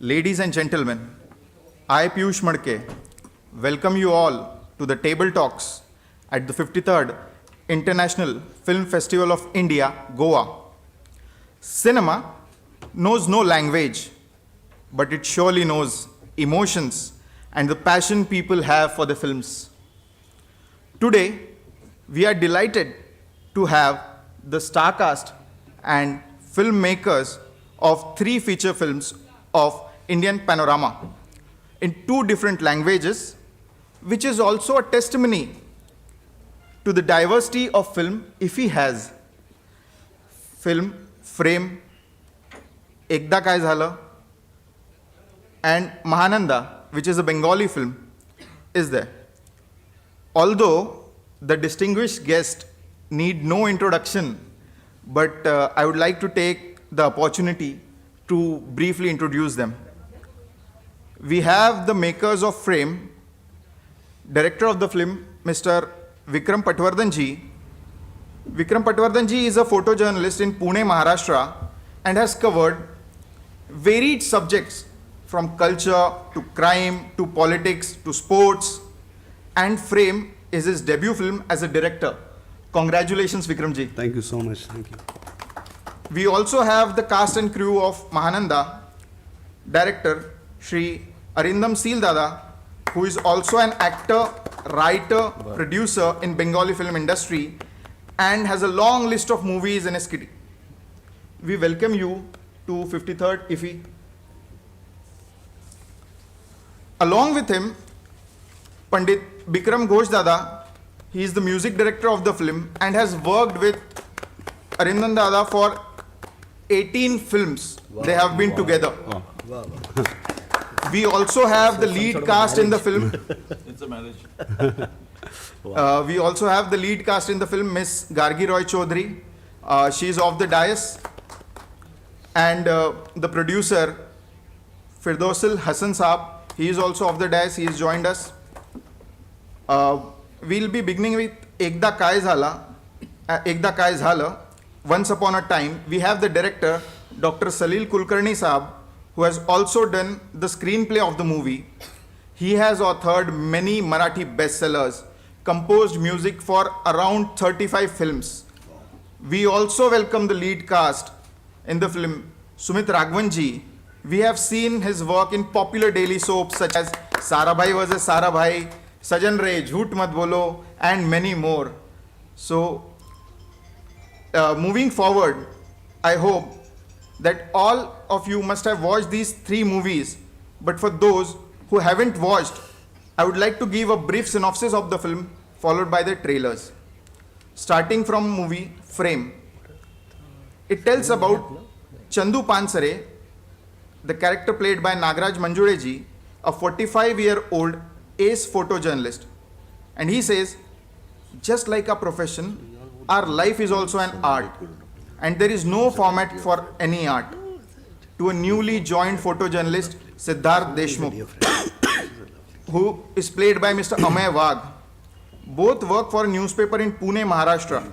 Ladies and gentlemen, I, Piyush Madke, welcome you all to the Table Talks at the 53rd International Film Festival of India, Goa. Cinema knows no language, but it surely knows emotions and the passion people have for the films. Today, we are delighted to have the star cast and filmmakers of 3 feature films of Indian Panorama in 2 different languages, which is also a testimony to the diversity of film IFFI has. Film Frame, EKDA KAAY ZALA, and MAHANANDA, which is a Bengali film, is there. Although the distinguished guests need no introduction, but I would like to take the opportunity to briefly introduce them. We have the makers of Frame, director of the film, Mr. Vikram Patwardhan ji. Vikram Patwardhan ji is a photojournalist in Pune, Maharashtra, and has covered varied subjects from culture to crime to politics to sports, and Frame is his debut film as a director. Congratulations, Vikram ji. Thank you so much. Thank you. We also have the cast and crew of Mahananda, director Shri Arindam Sil Dada, who is also an actor, writer, producer in Bengali film industry and has a long list of movies in his kitty. We welcome you to 53rd IFFI. Along with him, Pandit Bickram Ghosh Dada, he is the music director of the film and has worked with Arindam Dada for 18 films. Wow, they have been together. Wow. We also have the lead cast in the film. It's a marriage. We also have the lead cast in the film, Miss Gargee Roychowdhury. She is of the dais. And the producer, Firdausul Hasan Saab, he is also of the dais. He has joined us. We'll be beginning with EKDA KAAY ZALA. EKDA KAAY ZALA. Once upon a time, we have the director, Dr. Saleel Kulkarni Saab, who has also done the screenplay of the movie. He has authored many Marathi bestsellers, composed music for around 35 films. We also welcome the lead cast in the film, Sumeet Raghvan ji. We have seen his work in popular daily soaps such as Sarabhai vs. Sarabhai, Sajan Re, Jhoot Mat Bolo, and many more. So, moving forward, I hope that all of you must have watched these 3 movies, but for those who haven't watched, I would like to give a brief synopsis of the film followed by the trailers. Starting from movie Frame. It tells about Chandu Pansare, the character played by Nagraj Manjule ji, a 45-year-old ace photojournalist. And he says, just like a profession, our life is also an art, and there is no format for any art. To a newly joined photojournalist, Siddharth Deshmukh, who is played by Mr. Amey Wagh. Both work for a newspaper in Pune, Maharashtra.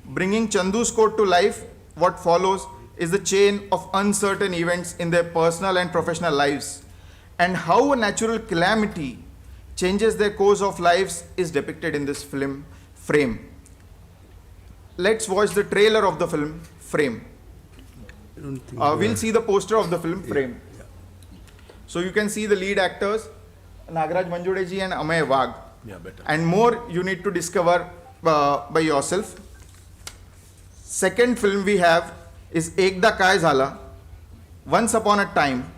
Bringing Chandu's code to life, what follows is the chain of uncertain events in their personal and professional lives, and how a natural calamity changes their course of lives is depicted in this film, Frame. Let's watch the trailer of the film, Frame. We'll see the poster of the film, Frame. Yeah. So you can see the lead actors, Nagraj Manjule ji and Amey Wagh. Yeah, better. And more you need to discover by yourself. Second film we have is EKDA KAAY ZALA, Once Upon a Time.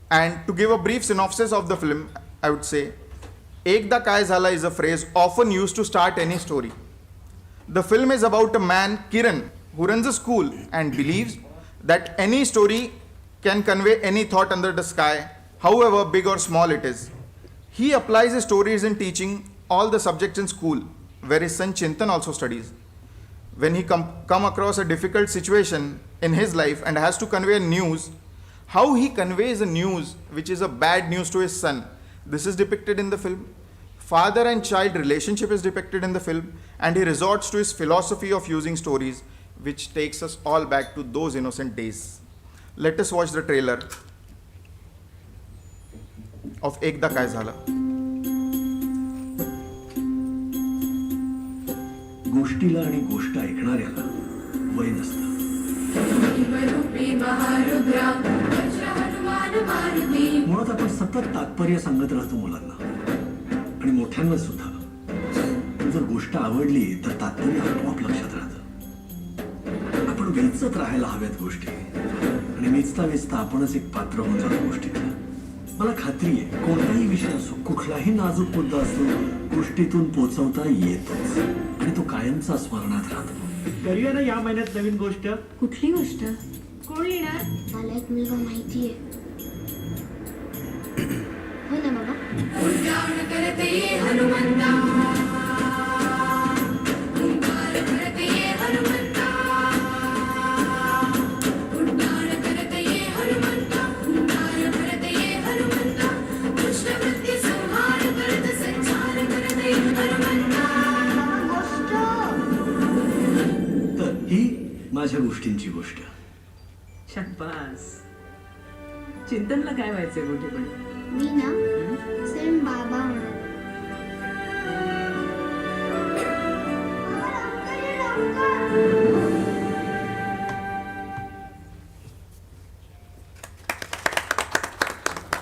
And to give a brief synopsis of the film, I would say, EKDA KAAY ZALA is a phrase often used to start any story. The film is about a man, Kiran, who runs a school and believes that any story can convey any thought under the sky, however big or small it is. He applies his stories in teaching all the subjects in school, where his son Chintan also studies. When he come across a difficult situation in his life and has to convey news, how he conveys a news which is a bad news to his son, this is depicted in the film. Father and child relationship is depicted in the film, and he resorts to his philosophy of using stories, which takes us all back to those innocent days. Let us watch the trailer of एकदा काय झाला. गोष्टीला आणि गोष्ट ऐकणाऱ्याला वय नसतं. मुळात आपण सतत तात्पर्य सांगत राहतो मुलांना आणि मोठ्यांना सुद्धा. जर गोष्ट आवडली तर तात्पर्य आपोआप लक्षात राहतं. आपण वेचत राहायला हव्यात गोष्टी आणि वेचता वेचता आपणच एक पात्र होऊन जातो गोष्टीतलं. मला खात्री आहे कोणताही विषय असो, कुठलाही नाजूक मुद्दा असो, गोष्टीतून पोचवता येतोच आणि तो कायमचा स्मरणात राहतो. करूया ना या महिन्यात नवीन गोष्ट. कुठली गोष्ट? कोण येणार? मला एक मुलगा माहितीये. हो ना बाबा. उड्डाण करते हनुमंता, ओंकार करते हनुमंता, उड्डाण करते हनुमंता, ओंकार करते हनुमंता, दुष्टवृत्ती संहार करत संचार करते हनुमंता. तर ही माझ्या गोष्टींची गोष्ट. शाबास. चिंतनला काय व्हायचंय मोठेपणी? मी ना सेम बाबा होणार.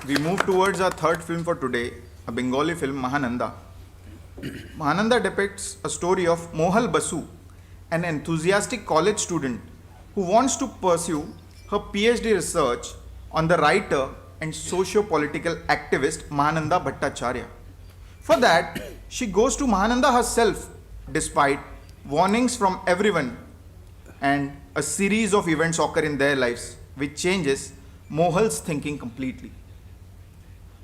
We move towards our third film for today, a Bengali film, Mahananda. Mahananda depicts a story of Mohal Basu, an enthusiastic college student who wants to pursue her PhD research on the writer and socio-political activist Mahananda Bhattacharya. For that, she goes to Mahananda herself despite warnings from everyone, and a series of events occur in their lives which changes Mohal's thinking completely.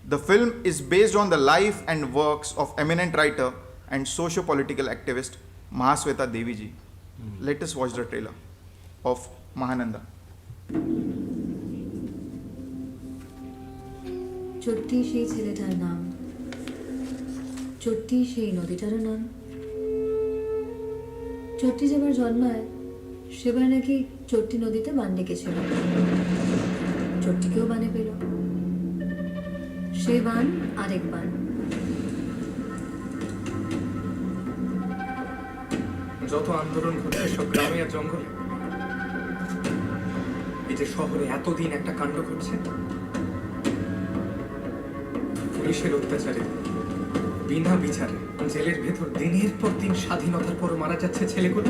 The film is based on the life and works of eminent writer and socio-political activist Mahasweta Devi ji. Let us watch the trailer of Mahananda. চট্টি সেই ছেলেটার নাম, চট্টি সেই নদীটারও নাম। চট্টি যেবার জন্মায় সেবার নাকি চট্টি নদীতে বান ডেকেছিল, চট্টিকেও বানে পেল, সে বান আরেক বান। যত আন্দোলন ঘটছে সব গ্রামে আর জঙ্গলে, এই যে শহরে এতদিন একটা কাণ্ড ঘটছে, পুলিশের অত্যাচারে বিনা বিচারে জেলের ভেতর দিনের পর দিন স্বাধীনতার পর মারা যাচ্ছে ছেলেগুলো,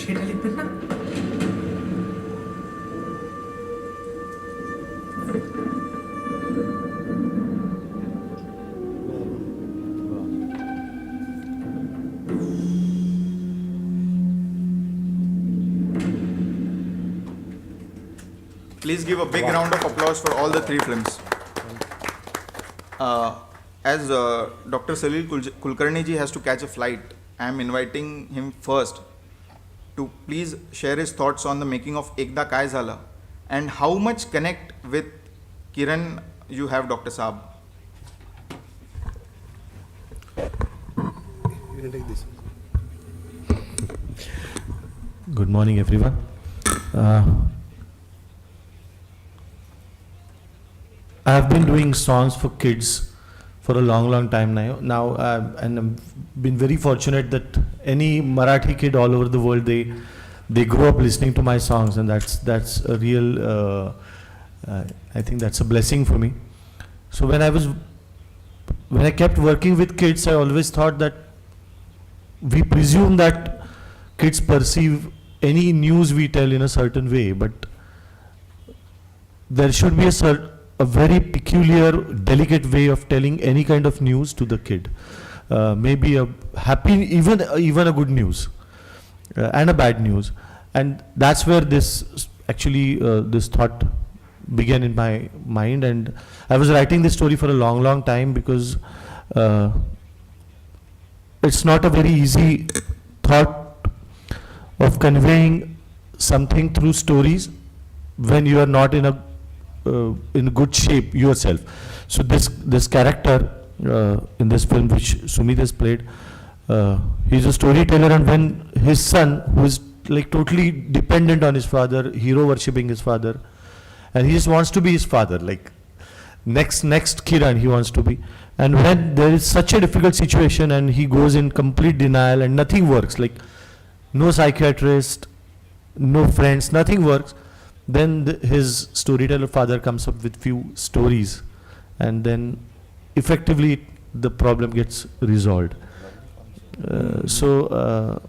সেটা লিখবেন না? Please give a big round of applause for all the three films. As Dr. Saleel Kulkarni ji has to catch a flight, I am inviting him first to please share his thoughts on the making of Ekda Kaay Zala and how much connect with Kiran you have, Dr. Saab. You can take this. Good morning, everyone. I have been doing songs for kids for a long time now, and I've been very fortunate that any Marathi kid all over the world, they grow up listening to my songs, and that's a real I think that's a blessing for me. So when I kept working with kids, I always thought that we presume that kids perceive any news we tell in a certain way, but there should be a very peculiar, delicate way of telling any kind of news to the kid. Maybe a happy, even a good news, and a bad news. And that's where this thought began in my mind. And I was writing this story for a long time because it's not a very easy thought of conveying something through stories when you are not in good shape yourself. So this character in this film, which Sumeet has played, he's a storyteller, and when his son, who is like totally dependent on his father, hero worshipping his father, and he just wants to be his father, like next Kiran he wants to be. And when there is such a difficult situation and he goes in complete denial and nothing works, like no psychiatrist, no friends, nothing works, then his storyteller father comes up with few stories, and then effectively the problem gets resolved. So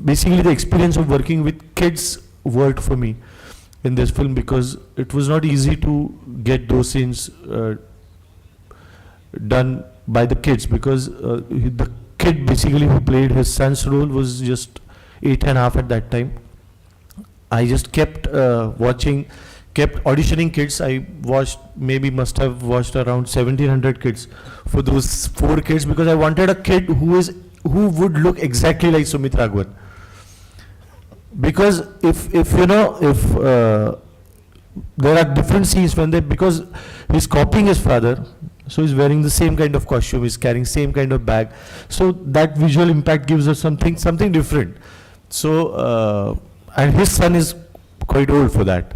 basically the experience of working with kids worked for me in this film, because it was not easy to get those scenes done by the kids, because the kid basically who played his son's role was just 8.5 at that time. I just kept kept auditioning kids. I must have watched around 1700 kids for those 4 kids, because I wanted a kid who would look exactly like Sumeet Raghvan. Because if there are different scenes because he's copying his father, so he's wearing the same kind of costume, he's carrying same kind of bag, so that visual impact gives us something different. So and his son is quite old for that,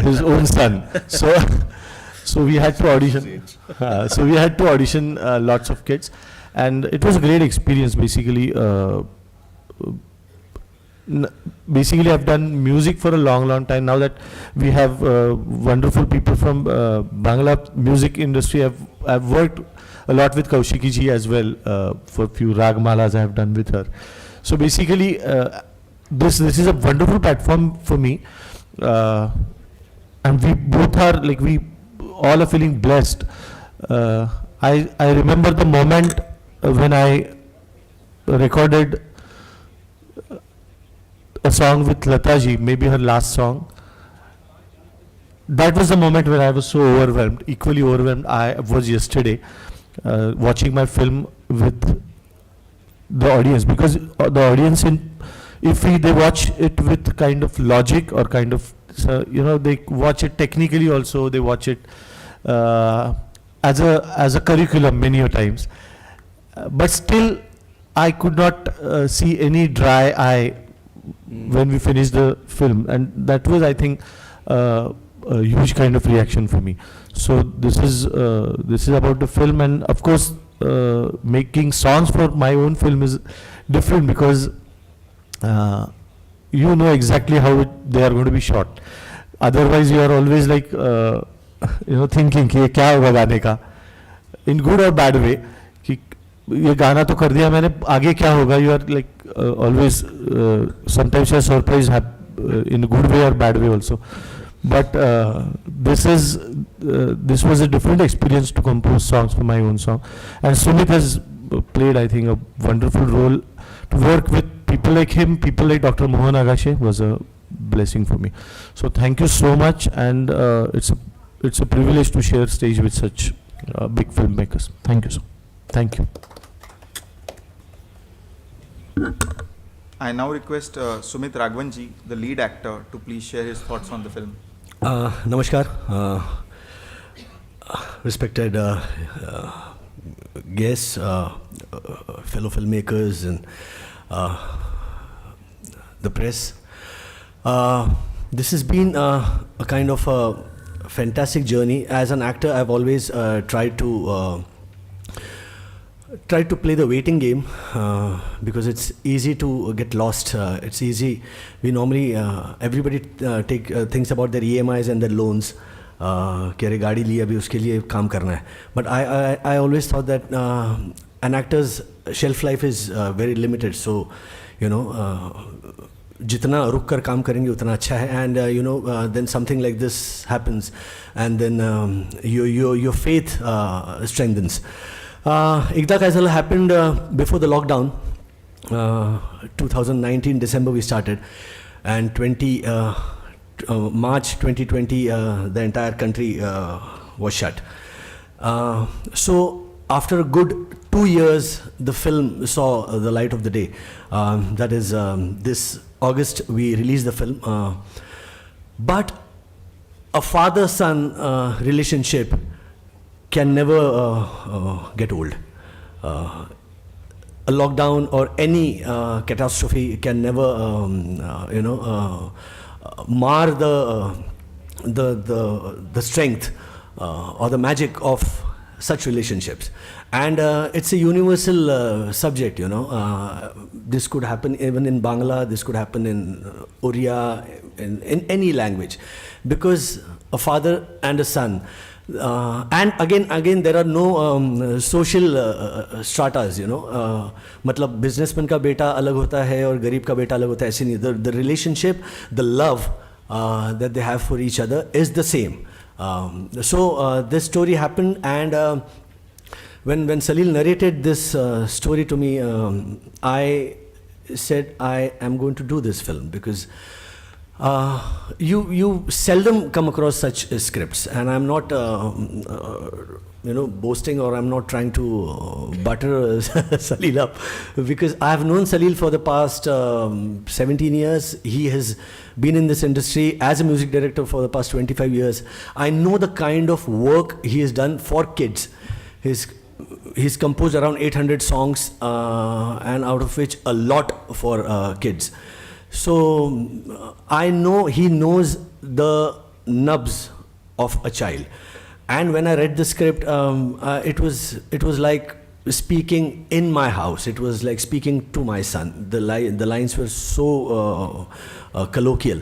his own son. So we had to audition. So we had to audition lots of kids, and it was a great experience. Basically, I've done music for a long time. Now that we have wonderful people from Bangla music industry, I've worked a lot with Kaushiki ji as well. For a few ragmalas I have done with her. So basically, this is a wonderful platform for me, and we both are we all are feeling blessed. I remember the moment when I recorded a song with Lataji, maybe her last song. That was the moment when I was so overwhelmed, equally overwhelmed I was yesterday, watching my film with the audience, because the audience they watch it with kind of logic or kind of, they watch it technically also, they watch it as a curriculum many a times. But still, I could not see any dry eye when we finished the film, and that was, I think, a huge kind of reaction for me. So this is about the film, and of course, making songs for my own film is different, because you know exactly how they are going to be shot. Otherwise, you are always thinking कि ये क्या होगा गाने का, in good or bad way, कि ये गाना तो कर दिया मैंने, आगे क्या होगा. You are always sometimes you are surprised in a good way or bad way also. But this was a different experience to compose songs for my own song, and Sumeet has played, I think, a wonderful role. To work with people like him, people like Dr. Mohan Agashe, was a blessing for me. So thank you so much, and it's a privilege to share stage with such big filmmakers. Thank you, sir. Thank you. I now request Sumit Raghvan ji, the lead actor, to please share his thoughts on the film. Namaskar, respected guests, fellow filmmakers, and the press. This has been a kind of a fantastic journey. As an actor, I've always tried to play the waiting game, because it's easy to get lost. It's easy. We normally, everybody thinks about their EMIs and their loans. कि अरे गाड़ी ली अभी उसके लिए काम करना है. But I always thought that an actor's shelf life is very limited. So, जितना रुक कर काम करेंगे उतना अच्छा है. And then something like this happens, and then your faith strengthens. EKDA KAAY ZALA happened before the lockdown. 2019 December we started, and March 2020 the entire country was shut. So after a good 2 years, the film saw the light of the day. That is, this August we released the film. But a father-son relationship can never get old. A lockdown or any catastrophe can never, mar the the strength or the magic of such relationships. And it's a universal subject, you know. This could happen even in Bangla, this could happen in Oriya, in any language, because a father and a son. And again, there are no social stratas, you know. मतलब businessman का बेटा अलग होता है और गरीब का बेटा अलग होता है, ऐसे नहीं. The relationship, the love that they have for each other is the same. So this story happened, and when Saleel narrated this story to me, I said I am going to do this film, because you seldom come across such scripts, and I'm not boasting, or I'm not trying to butter Saleel up, because I have known Saleel for the past 17 years. He has been in this industry as a music director for the past 25 years. I know the kind of work he has done for kids. He's composed around 800 songs, and out of which a lot for kids. So I know he knows the nubs of a child. And when I read the script, it was like speaking in my house. It was like speaking to my son. The lines were so colloquial.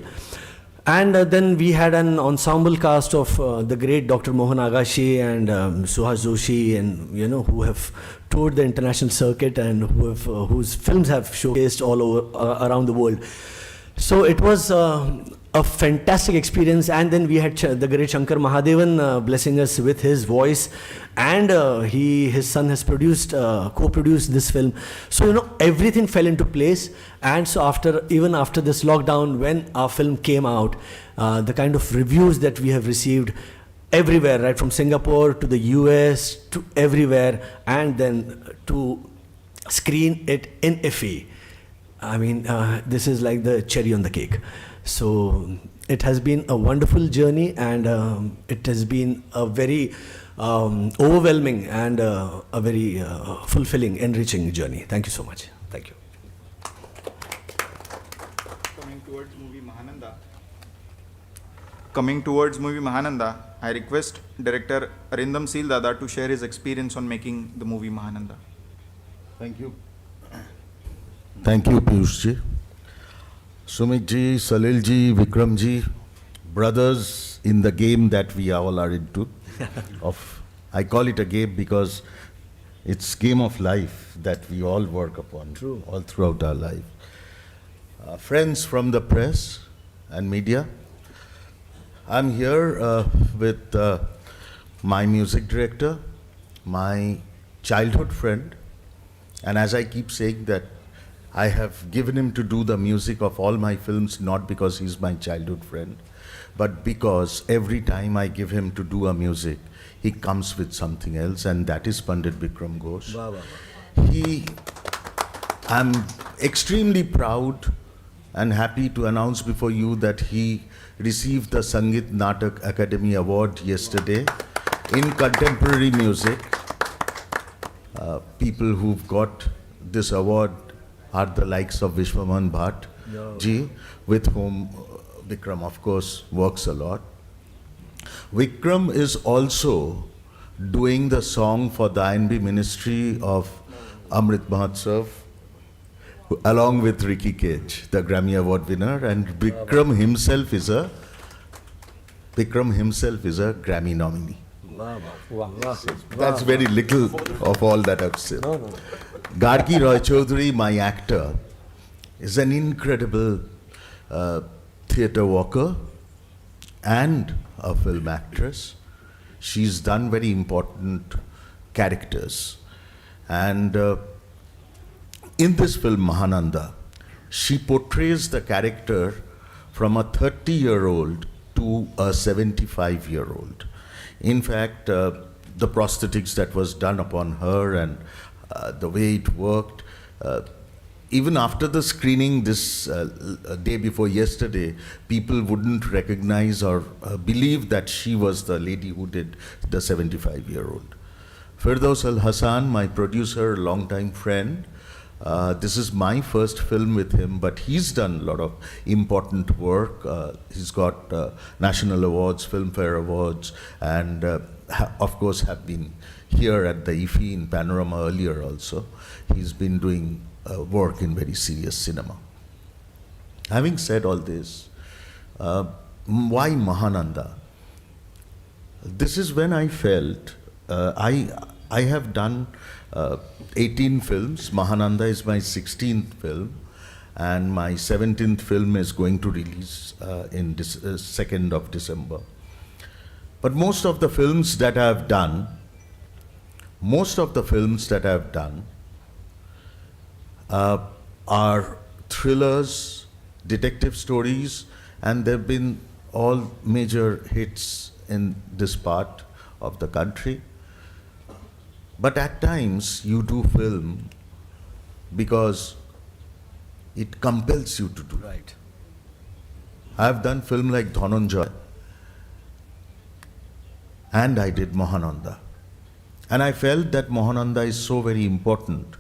And then we had an ensemble cast of the great Dr. Mohan Agashe and Suhas Joshi, and who have toured the international circuit and whose films have showcased all over around the world. So it was a fantastic experience. And then we had the great Shankar Mahadevan blessing us with his voice, and his son has co-produced this film. So everything fell into place. And so even after this lockdown, when our film came out, the kind of reviews that we have received everywhere, right from Singapore to the US to everywhere, and then to screen it in IFFI, I mean, this is like the cherry on the cake. So it has been a wonderful journey, and it has been a very overwhelming and a very fulfilling, enriching journey. Thank you so much. Thank you. Coming towards movie Mahananda, I request director Arindam Sil Dada to share his experience on making the movie Mahananda. Thank you. Thank you, Piyush ji. Sumeet ji, Saleel ji, Vikram ji, brothers in the game that we all are into. I call it a game because it's game of life that we all work upon. True. All throughout our life. Friends from the press and media, I'm here with my music director, my childhood friend, and as I keep saying that I have given him to do the music of all my films, not because he's my childhood friend, but because every time I give him to do a music, he comes with something else, and that is Pandit Bickram Ghosh. Wow, wow. I'm extremely proud and happy to announce before you that he received the Sangeet Natak Academy Award yesterday in contemporary music. People who've got this award are the likes of Vishwaman Bhatt ji, with whom Vikram, of course, works a lot. Vikram is also doing the song for the INB Ministry of Amrit Mahotsav, along with Ricky Cage, the Grammy Award winner, and Vikram himself is a Grammy nominee. Wow. That's very little of all that I've said. No. Gargee Roychowdhury, my actor, is an incredible theatre walker and a film actress. She's done very important characters. And in this film, Mahananda, she portrays the character from a 30-year-old to a 75-year-old. In fact, the prosthetics that was done upon her and the way it worked, even after the screening this day before yesterday, people wouldn't recognize or believe that she was the lady who did the 75-year-old. Firdausul Hasan, my producer, longtime friend, This is my first film with him, but he's done a lot of important work. He's got national awards, Filmfare Awards, and of course have been here at the IFFI in Panorama earlier also. He's been doing work in very serious cinema. Having said all this, why Mahananda? This is when I felt, I have done 18 films. Mahananda is my 16th film, and my 17th film is going to release in 2nd of December. But most of the films that I've done, are thrillers, detective stories, and they've been all major hits in this part of the country. But at times you do film because it compels you to do. Right. I've done film like Dhananjay, and I did Mahananda. And I felt that Mahananda is so very important,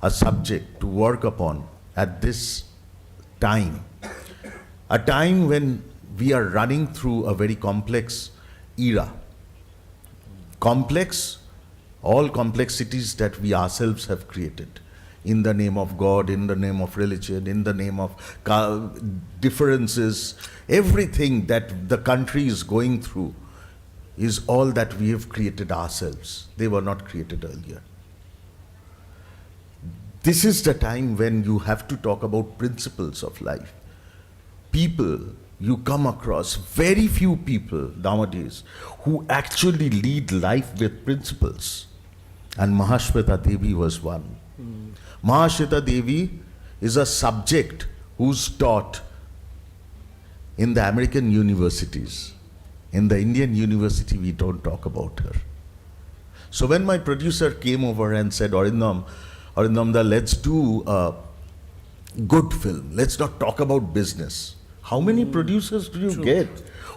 a subject to work upon at this time. A time when we are running through a very complex era. Complex, all complexities that we ourselves have created in the name of God, in the name of religion, in the name of differences. Everything that the country is going through is all that we have created ourselves. They were not created earlier. This is the time when you have to talk about principles of life. People, you come across very few people nowadays who actually lead life with principles. And Mahashweta Devi was one. Mahashweta Devi is a subject who's taught in the American universities. In the Indian university, we don't talk about her. So when my producer came over and said, Arindam, let's do a good film. Let's not talk about business. How many producers do you get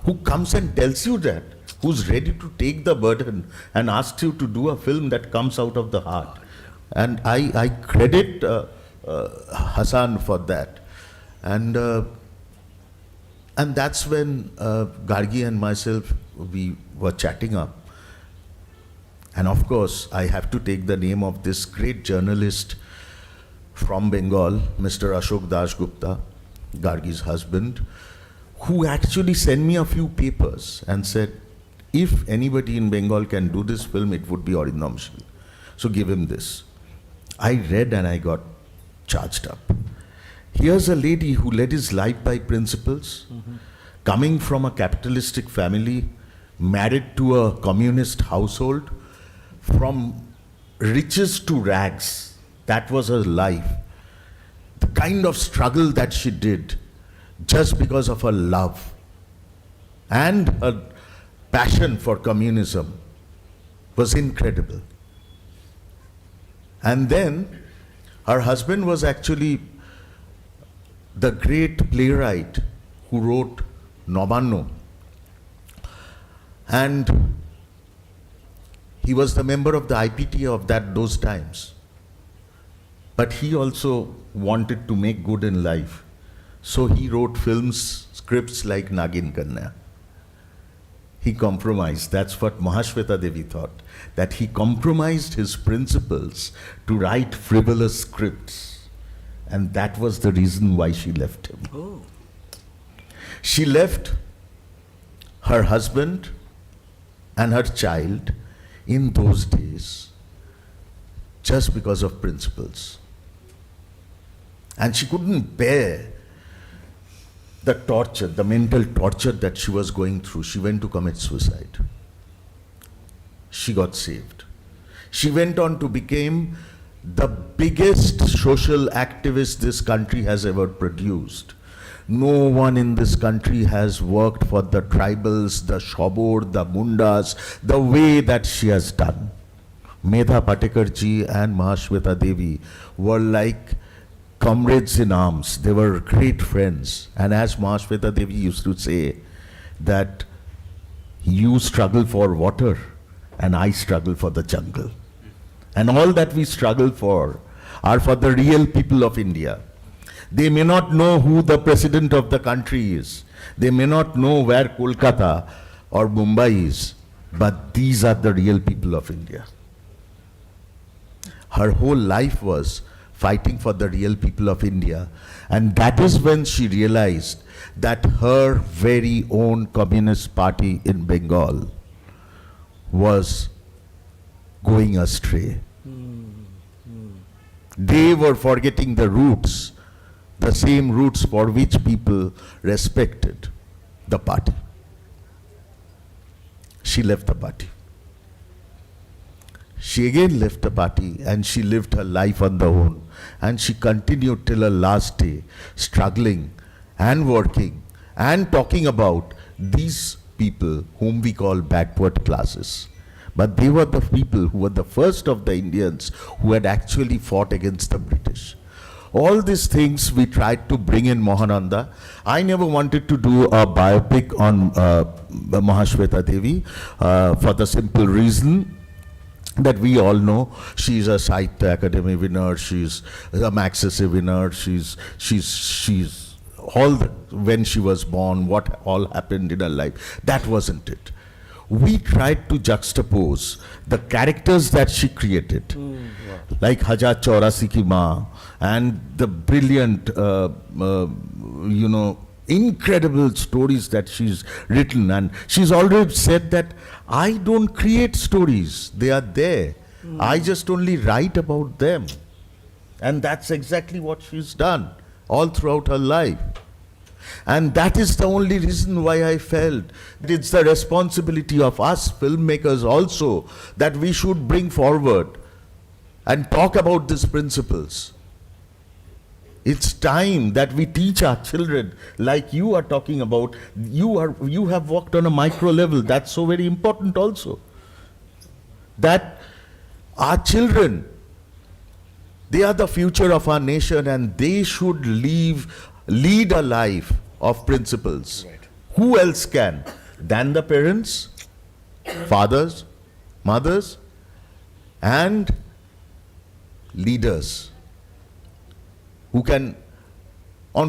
who comes and tells you that? Who's ready to take the burden and asks you to do a film that comes out of the heart? And I credit Hasan for that. And that's when Gargee and myself, we were chatting up. And of course, I have to take the name of this great journalist from Bengal, Mr. Ashok Das Gupta, Gargee's husband, who actually sent me a few papers and said, if anybody in Bengal can do this film, it would be Arindam Sil. So give him this. I read and I got charged up. Here's a lady who led his life by principles, coming from a capitalistic family, married to a communist household, from riches to rags. That was her life. The kind of struggle that she did just because of her love and her passion for communism was incredible. And then her husband was actually the great playwright who wrote Nobanno. And he was the member of the IPT of those times. But he also wanted to make good in life. So he wrote films, scripts like Nagin Kanya. He compromised. That's what Mahashweta Devi thought, that he compromised his principles to write frivolous scripts. And that was the reason why she left him. Oh. She left her husband and her child in those days just because of principles. And she couldn't bear the torture, the mental torture that she was going through. She went to commit suicide. She got saved. She went on to become the biggest social activist this country has ever produced. No one in this country has worked for the tribals, the Shobor, the Mundas, the way that she has done. Medha Patekar ji and Mahashweta Devi were like comrades in arms. They were great friends. And as Mahashweta Devi used to say, that you struggle for water and I struggle for the jungle. And all that we struggle for are for the real people of India. They may not know who the president of the country is. They may not know where Kolkata or Mumbai is, but these are the real people of India. Her whole life was fighting for the real people of India, and that is when she realized that her very own Communist Party in Bengal was going astray. They were forgetting the roots, the same roots for which people respected the party. She left the party. She again left the party and she lived her life on her own, and she continued till her last day, struggling and working and talking about these people whom we call backward classes. But they were the people who were the first of the Indians who had actually fought against the British. All these things we tried to bring in Mahananda. I never wanted to do a biopic on Mahashweta Devi for the simple reason that we all know she's a Sahitya Academy winner, she's a Magsaysay winner, she's all the, when she was born, what all happened in her life. That wasn't it. We tried to juxtapose the characters that she created, like Hajar Chaurasi Ki Maa, and the brilliant, incredible stories that she's written. And she's already said that I don't create stories, they are there. I just only write about them. And that's exactly what she's done all throughout her life. And that is the only reason why I felt it's the responsibility of us filmmakers also that we should bring forward and talk about these principles. It's time that we teach our children, like you are talking about. You have worked on a micro level. That's so very important also. That our children, they are the future of our nation, and they should lead a life of principles. Right. Who else can than the parents, fathers, mothers, and leaders on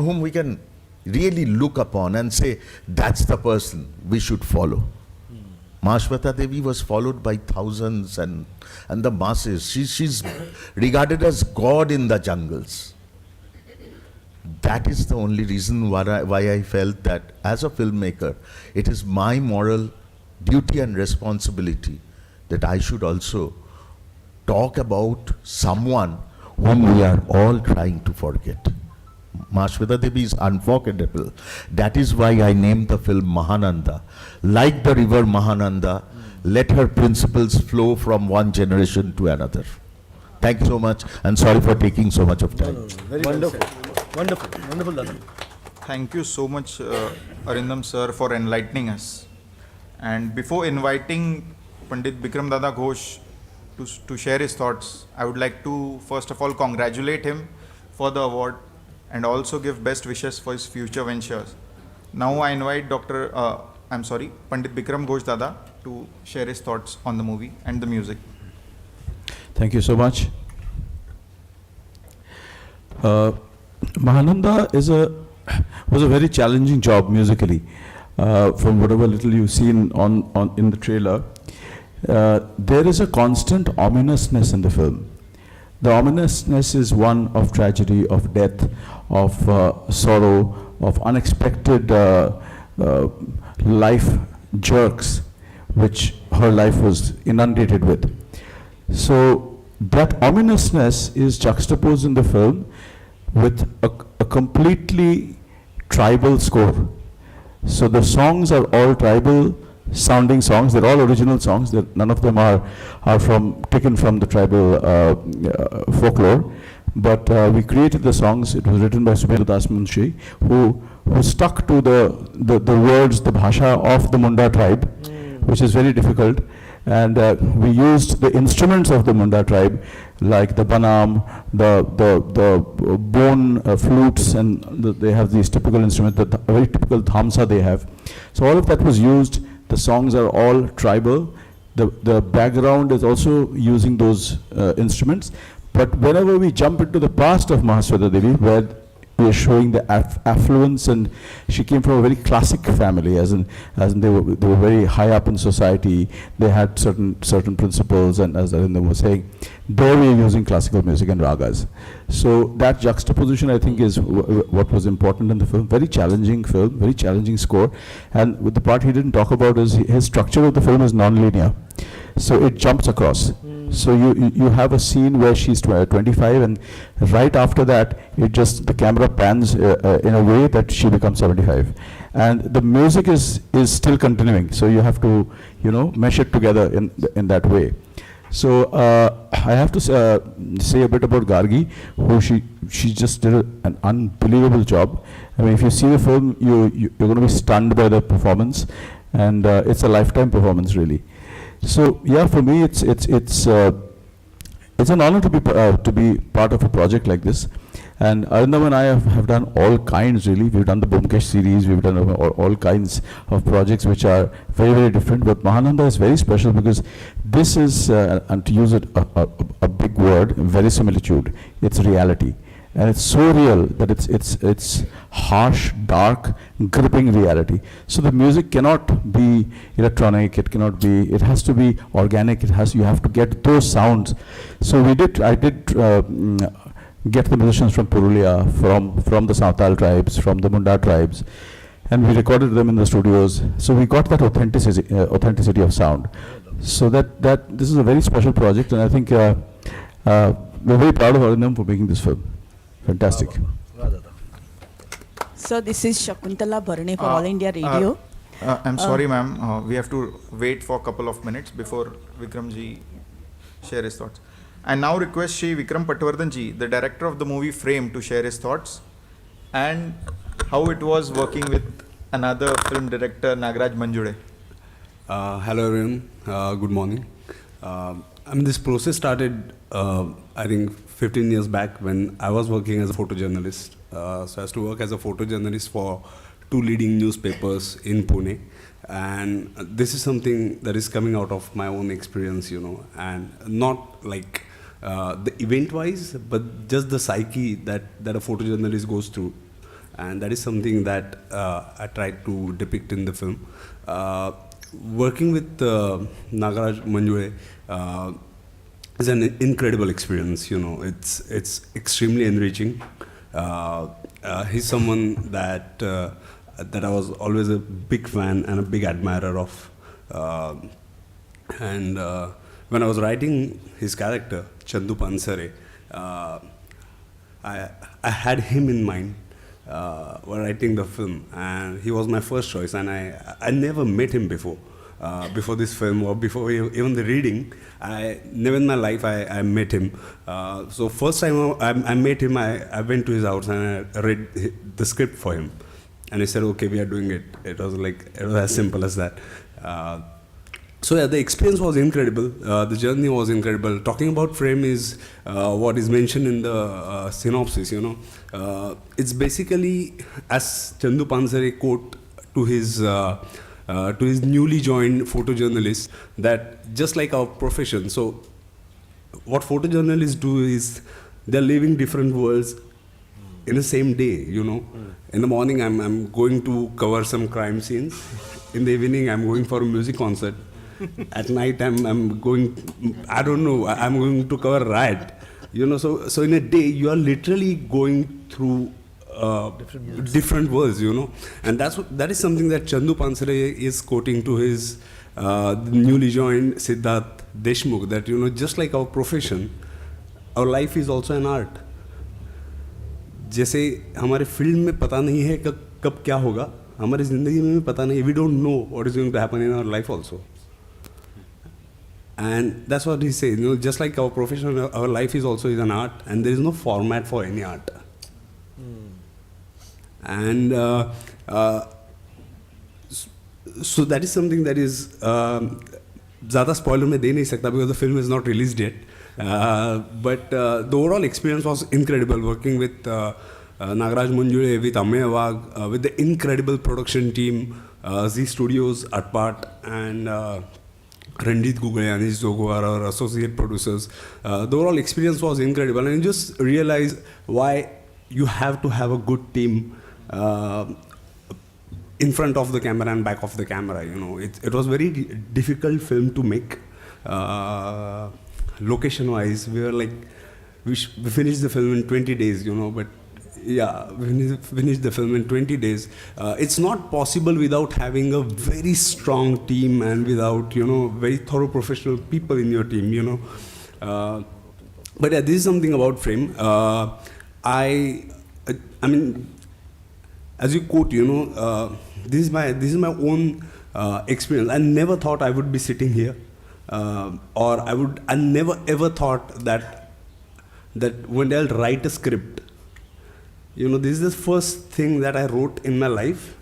whom we can really look upon and say, that's the person we should follow. Mahashweta Devi was followed by thousands and the masses. She's regarded as God in the jungles. That is the only reason why I felt that as a filmmaker, it is my moral duty and responsibility that I should also talk about someone whom we are all trying to forget. Mahashweta Devi is unforgettable. That is why I named the film Mahananda. Like the river Mahananda, let her principles flow from one generation to another. Thank you so much, and sorry for taking so much of time. Wonderful. Wonderful, Dada. Thank you so much, Arindam sir, for enlightening us. And before inviting Pandit Bickram Dada Ghosh to share his thoughts, I would like to first of all congratulate him for the award and also give best wishes for his future ventures. Now I invite Pandit Bickram Ghosh Dada to share his thoughts on the movie and the music. Thank you so much. Mahananda was a very challenging job musically. From whatever little you've seen in the trailer, there is a constant ominousness in the film. The ominousness is one of tragedy, of death, of sorrow, of unexpected life jerks, which her life was inundated with. So that ominousness is juxtaposed in the film with a completely tribal score. So the songs are all tribal sounding songs. They're all original songs. None of them are taken from the tribal folklore. But we created the songs. It was written by Sumeet, who stuck to the words, the bhasha of the Munda tribe, which is very difficult. And we used the instruments of the Munda tribe, like the banam, the bone flutes, and they have these typical instruments, the very typical thamsa they have. So all of that was used. The songs are all tribal. The background is also using those instruments, But whenever we jump into the past of Mahasweta Devi, where we are showing the affluence, and she came from a very classic family, as in they were very high up in society. They had certain principles, and as Arindam was saying, there we are using classical music and ragas. So that juxtaposition, I think, is what was important in the film. Very challenging film, very challenging score. And with the part he didn't talk about is his structure of the film is non-linear. So it jumps across. So you have a scene where she's 25, and right after that, the camera pans in a way that she becomes 75, and the music is still continuing. So you have to mesh it together in that way. So I have to say a bit about Gargee, who she just did an unbelievable job. I mean, if you see the film, you're going to be stunned by the performance, and it's a lifetime performance, really. So yeah, for me, it's an honor to be part of a project like this. And Arindam and I have done all kinds, really. We've done the Bhumkesh series, we've done all kinds of projects which are very, very different. But Mahananda is very special because this is, and to use a big word, verisimilitude. It's reality. And it's so real that it's harsh, dark, gripping reality. So the music cannot be electronic. It has to be organic. You have to get those sounds. So I did get the musicians from Purulia, from the Santal tribes, from the Munda tribes, and we recorded them in the studios. So we got that authenticity of sound. So that this is a very special project, and I think we're very proud of Arindam for making this film. Fantastic. So this is Shakuntala Bharane for All India Radio. I'm sorry, ma'am. We have to wait for a couple of minutes before Vikram ji share his thoughts. I now request Shri Vikram Patwardhan ji, the director of the movie Frame, to share his thoughts and how it was working with another film director, Nagraj Manjule. Hello everyone. Good morning. This process started, I think, 15 years back when I was working as a photojournalist. So I used to work as a photojournalist for 2 leading newspapers in Pune. And this is something that is coming out of my own experience, and not like the event-wise, but just the psyche that a photojournalist goes through. And that is something that I tried to depict in the film. Working with Nagraj Manjule is an incredible experience. It's extremely enriching. He's someone that I was always a big fan and a big admirer of. And when I was writing his character, Chandu Pansare, I had him in mind while writing the film, and he was my first choice. And I never met him before this film, or before even the reading. Never in my life I met him. So first time I met him, I went to his house and I read the script for him. And he said, okay, we are doing it. It was as simple as that. So yeah, the experience was incredible. The journey was incredible. Talking about Frame is what is mentioned in the synopsis. It's basically, as Chandu Pansare quote to his newly joined photojournalist, that just like our profession. So what photojournalists do is they're living different worlds in the same day. In the morning I'm going to cover some crime scenes. In the evening I'm going for a music concert. At night I'm going, I'm going to cover riot. So in a day you are literally going through different worlds, and that is something that Chandu Pansare is quoting to his newly joined Siddharth Deshmukh, that just like our profession, our life is also an art. जैसे हमारे field में पता नहीं है कब क्या होगा, हमारी जिंदगी में भी पता नहीं. We don't know what is going to happen in our life also. And that's what he says, just like our profession, our life is also an art, and there is no format for any art. And so that is something that is ज़्यादा spoiler मैं दे नहीं सकता because the film is not released yet. But the overall experience was incredible, working with Nagraj Manjule, with Amey, Wagh, with the incredible production team, Z Studios, Artpart, and Ranjit Gugale and Anish Zogo are our associate producers. The overall experience was incredible, and you just realize why you have to have a good team in front of the camera and back of the camera. You know, it was very difficult film to make. Location-wise, we were like, we finished the film in 20 days, you know, but yeah, we finished the film in 20 days. It's not possible without having a very strong team and without, you know, very thorough professional people in your team, you know. But yeah, this is something about Frame. I mean, as you quote, you know, this is my own experience. I never thought I would be sitting here, or I never ever thought that when I'll write a script, you know, this is the first thing that I wrote in my life,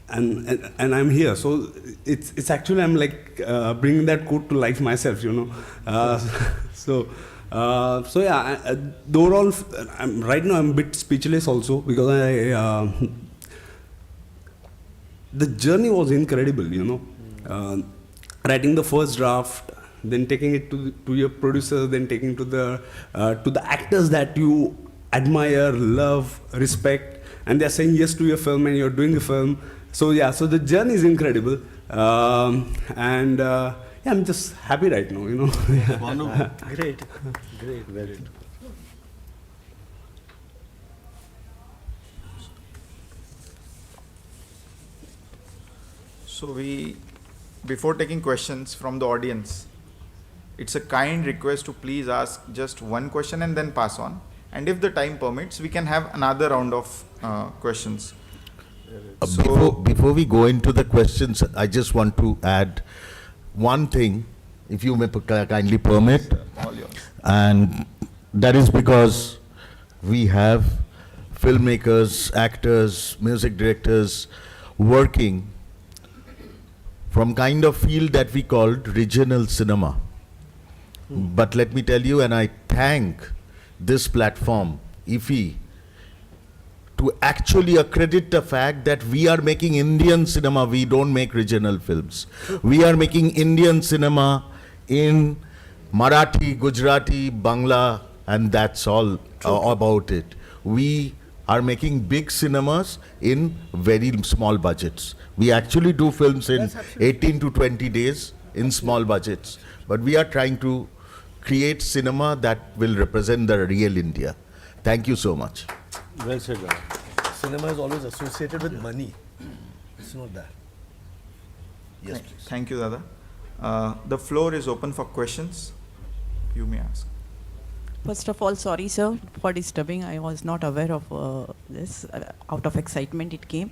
and I'm here. So it's actually, I'm like bringing that quote to life myself, you know. So yeah, the overall, right now I'm a bit speechless also, because the journey was incredible, you know. Writing the first draft, then taking it to your producer, then taking it to the actors that you admire, love, respect, and they're saying yes to your film, and you're doing the film. So yeah, so the journey is incredible, and yeah, I'm just happy right now, you know. Wonderful. Great, very good. So before taking questions from the audience, it's a kind request to please ask just one question and then pass on. And if the time permits, we can have another round of questions. Before we go into the questions, I just want to add one thing, if you may kindly permit. All yours. And that is because we have filmmakers, actors, music directors working from kind of field that we called regional cinema. But let me tell you, and I thank this platform, IFFI, to actually accredit the fact that we are making Indian cinema, we don't make regional films. We are making Indian cinema in Marathi, Gujarati, Bangla, and that's all about it. We are making big cinemas in very small budgets. We actually do films in 18 to 20 days in small budgets. But we are trying to create cinema that will represent the real India. Thank you so much. Well said, Dada. Cinema is always associated with money. It's not that. Yes, please. Thank you, Dada. The floor is open for questions. You may ask. First of all, sorry, sir, for disturbing. I was not aware of this. Out of excitement, it came.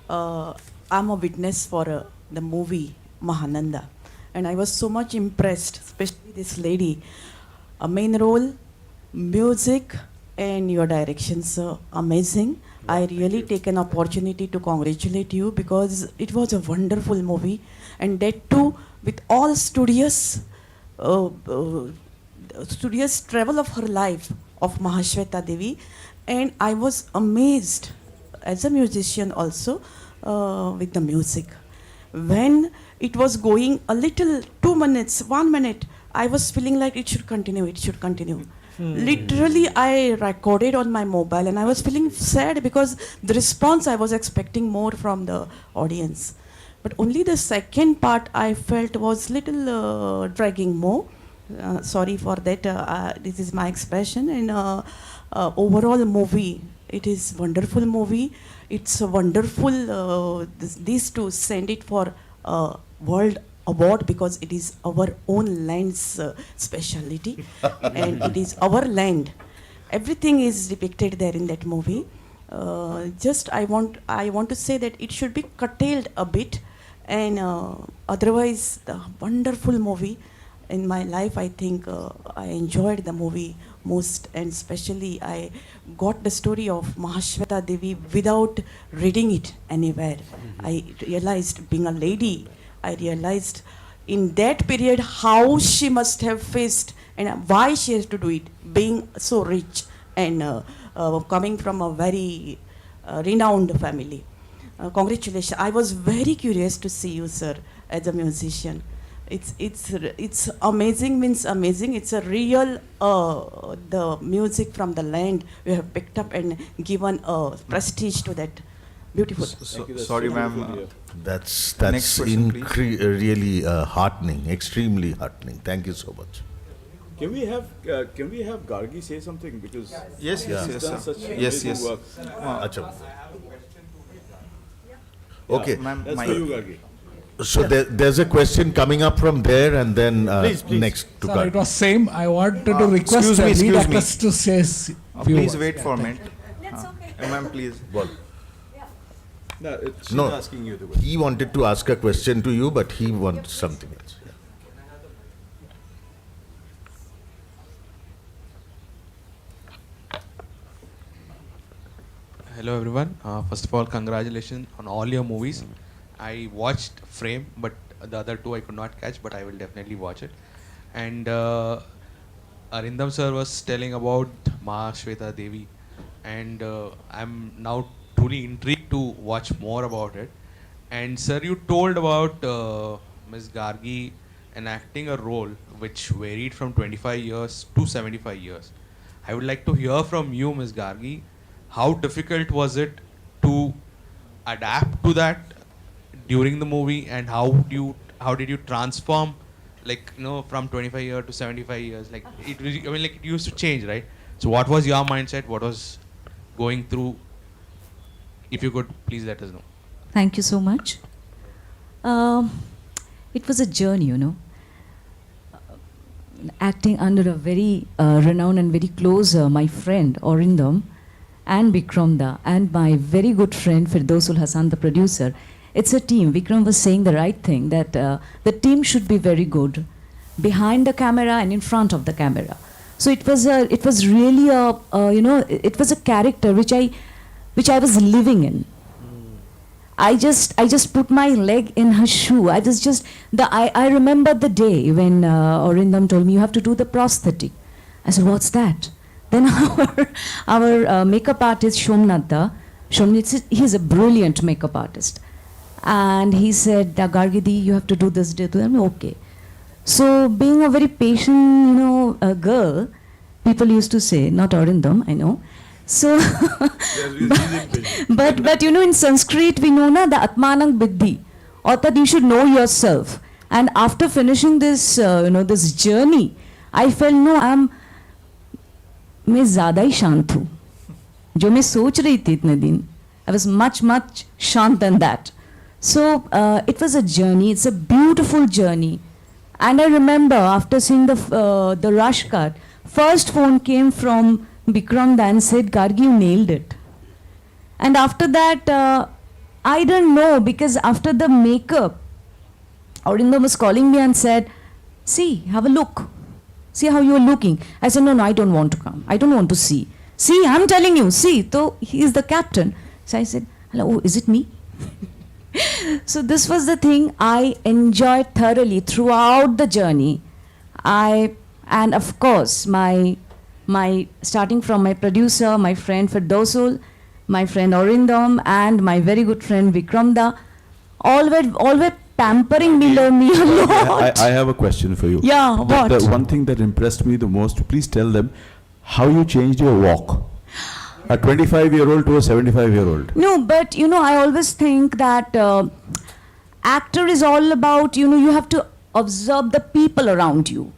I'm a witness for the movie Mahananda, and I was so much impressed, especially this lady. A main role, music, and your directions, amazing. I really take an opportunity to congratulate you, because it was a wonderful movie, and that too with all studious travel of her life of Mahashweta Devi, and I was amazed as a musician also with the music. When it was going a little 2 minutes, 1 minute, I was feeling like it should continue, it should continue. Literally, I recorded on my mobile, and I was feeling sad because the response I was expecting more from the audience. But only the second part I felt was little dragging more. Sorry for that. This is my expression. And overall movie, it is wonderful movie. It's a wonderful. These two send it for world award, because it is our own land's speciality, and it is our land. Everything is depicted there in that movie. Just I want to say that it should be curtailed a bit, and otherwise the wonderful movie. In my life, I think I enjoyed the movie most, and especially I got the story of Mahashweta Devi without reading it anywhere. I realized, being a lady, I realized in that period how she must have faced and why she has to do it, being so rich and coming from a very renowned family. Congratulations. I was very curious to see you, sir, as a musician. It's amazing, means amazing. It's a real the music from the land we have picked up and given prestige to that. Beautiful. Sorry, ma'am. That's Next question, please. really heartening, extremely heartening. Thank you so much. Can we have Gargee say something, because Yes, Yeah. yes, he's done yes, sir. such Yes, amazing yes. work. Acha. Okay, Ma'am, That's my- for you, Gargee. so there's a question coming up from there, and then Please. next to Sir, it Gargee. was same. I wanted to request excuse the me, lead excuse me. actress to say few Please words. wait for a Yeah, minute. Ma'am, please. Bol. No, she's No. asking you the question. He wanted to ask a question to you, but he wants something else. Hello everyone. First of all, congratulations on all your movies. I watched Frame, but the other two I could not catch, but I will definitely watch it. And Arindam sir was telling about Mahashweta Devi, and I'm now truly intrigued to watch more about it. And sir, you told about Ms. Gargee enacting a role which varied from 25 years to 75 years. I would like to hear from you, Ms. Gargee, how difficult was it to adapt to that during the movie, and how did you transform, like, you know, from 25 years to 75 years? Like it was, I mean, like it used to change, right? So what was your mindset? What was going through? If you could please let us know. Thank you so much. It was a journey, you know. Acting under a very renowned and very close my friend Arindam and Bickram and my very good friend Firdausul Hasan, the producer. It's a team. Vikram was saying the right thing, that the team should be very good behind the camera and in front of the camera. So it was really it was a character which I was living in. I just put my leg in her shoe. I remember the day when Arindam told me, you have to do the prosthetic. I said, what's that? Then our makeup artist Shomnath, he's a brilliant makeup artist. And he said, Gargee, you have to do this, do that. I mean, okay. So being a very patient, girl, people used to say, not Arindam, I know. So, but in Sanskrit we know na the Atmanang Biddhi, or that you should know yourself. And after finishing this, this journey, I felt मैं ज़्यादा ही शांत हूँ. जो मैं सोच रही थी इतने दिन, I was much शांत than that. So it was a journey. It's a beautiful journey. And I remember after seeing the rush cut, first phone came from Bickram and said, Gargee, you nailed it. And after that, I don't know, because after the makeup, Arindam was calling me and said, see, have a look. See how you are looking. I said, no, I don't want to come. I don't want to see. See, I'm telling you, see. So he is the captain. So I said, hello, is it me? So this was the thing I enjoyed thoroughly throughout the journey. And of course, my starting from my producer, my friend Firdausul, my friend Arindam, and my very good friend Vikram, all were pampering me a lot. I have a question for you. Yeah, what? The one thing that impressed me the most, please tell them how you changed your walk. A 25-year-old to a 75-year-old. No, but I always think that actor is all about, you have to observe the people around you.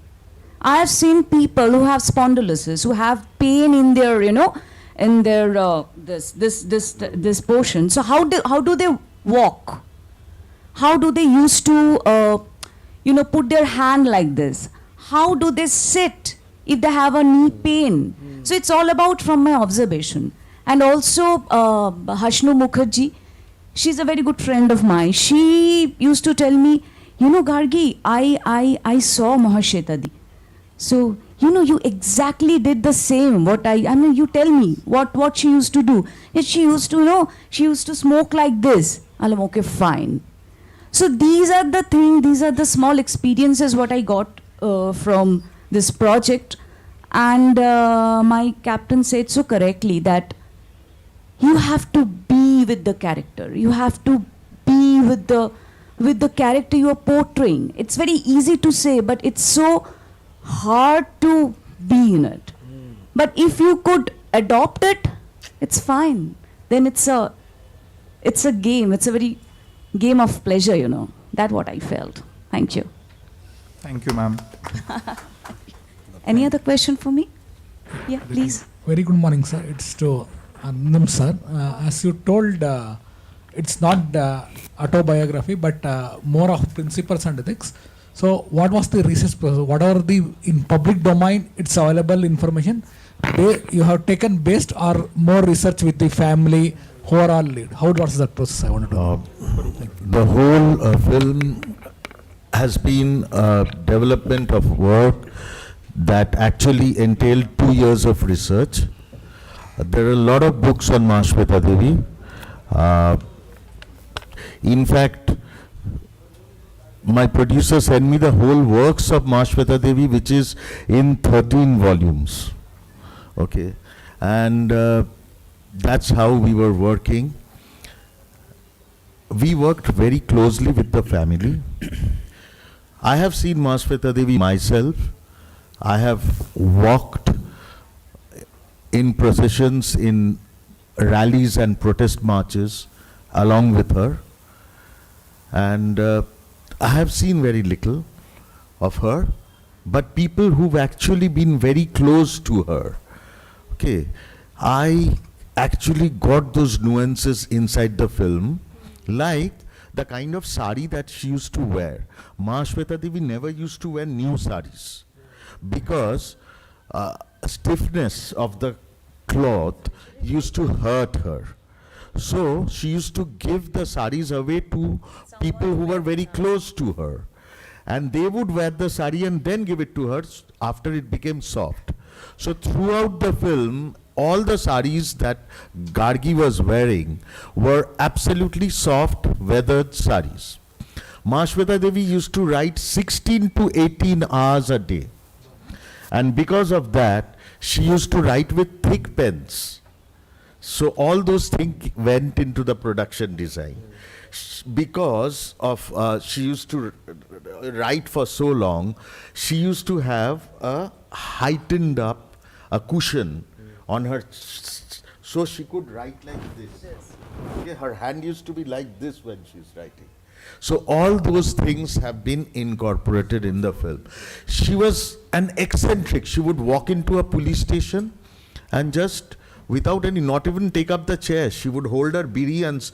I have seen people who have spondylosis, who have pain in their, in their this portion. So how do they walk? How do they used to, put their hand like this? How do they sit if they have a knee pain? So it's all about from my observation. And also Hashnu Mukherjee, she's a very good friend of mine. She used to tell me, Gargee, I saw Mahashweta Di. So, you exactly did the same. You tell me what she used to do. Yes, she used to, she used to smoke like this. I'm okay, fine. So these are the things, these are the small experiences what I got from this project. And my captain said so correctly that you have to be with the character. You have to be with with the character you are portraying. It's very easy to say, but it's so hard to be in it. But if you could adopt it, it's fine. Then it's a game. It's a very game of pleasure, you know. That's what I felt. Thank you. Thank you, ma'am. Any other question for me? Yeah, please. Very good morning, sir. It's to Arindam, sir. As you told, it's not autobiography, but more of principles and ethics. So, what was the research process? Whatever the in public domain, it's available information. You have taken based or more research with the family who are all lead. How was that process? I wanted to know. The whole film has been a development of work that actually entailed 2 years of research. There are a lot of books on Mahashweta Devi. In fact, my producer sent me the whole works of Mahashweta Devi, which is in 13 volumes. Okay, and that's how we were working. We worked very closely with the family. I have seen Mahashweta Devi myself. I have walked in processions, in rallies and protest marches along with her. And I have seen very little of her, but people who've actually been very close to her. Okay, I actually got those nuances inside the film, like the kind of sari that she used to wear. Mahashweta Devi never used to wear new saris because stiffness of the cloth used to hurt her. So she used to give the saris away to people who were very close to her. And they would wear the sari and then give it to her after it became soft. So throughout the film, all the saris that Gargee was wearing were absolutely soft, weathered saris. Mahashweta Devi used to write 16 to 18 hours a day. And because of that, she used to write with thick pens. So all those things went into the production design. Because of she used to write for so long, she used to have a heightened up a cushion on her, so she could write like this. Okay, her hand used to be like this when she's writing. So all those things have been incorporated in the film. She was an eccentric. She would walk into a police station and just, without any, not even take up the chair, she would hold her biri and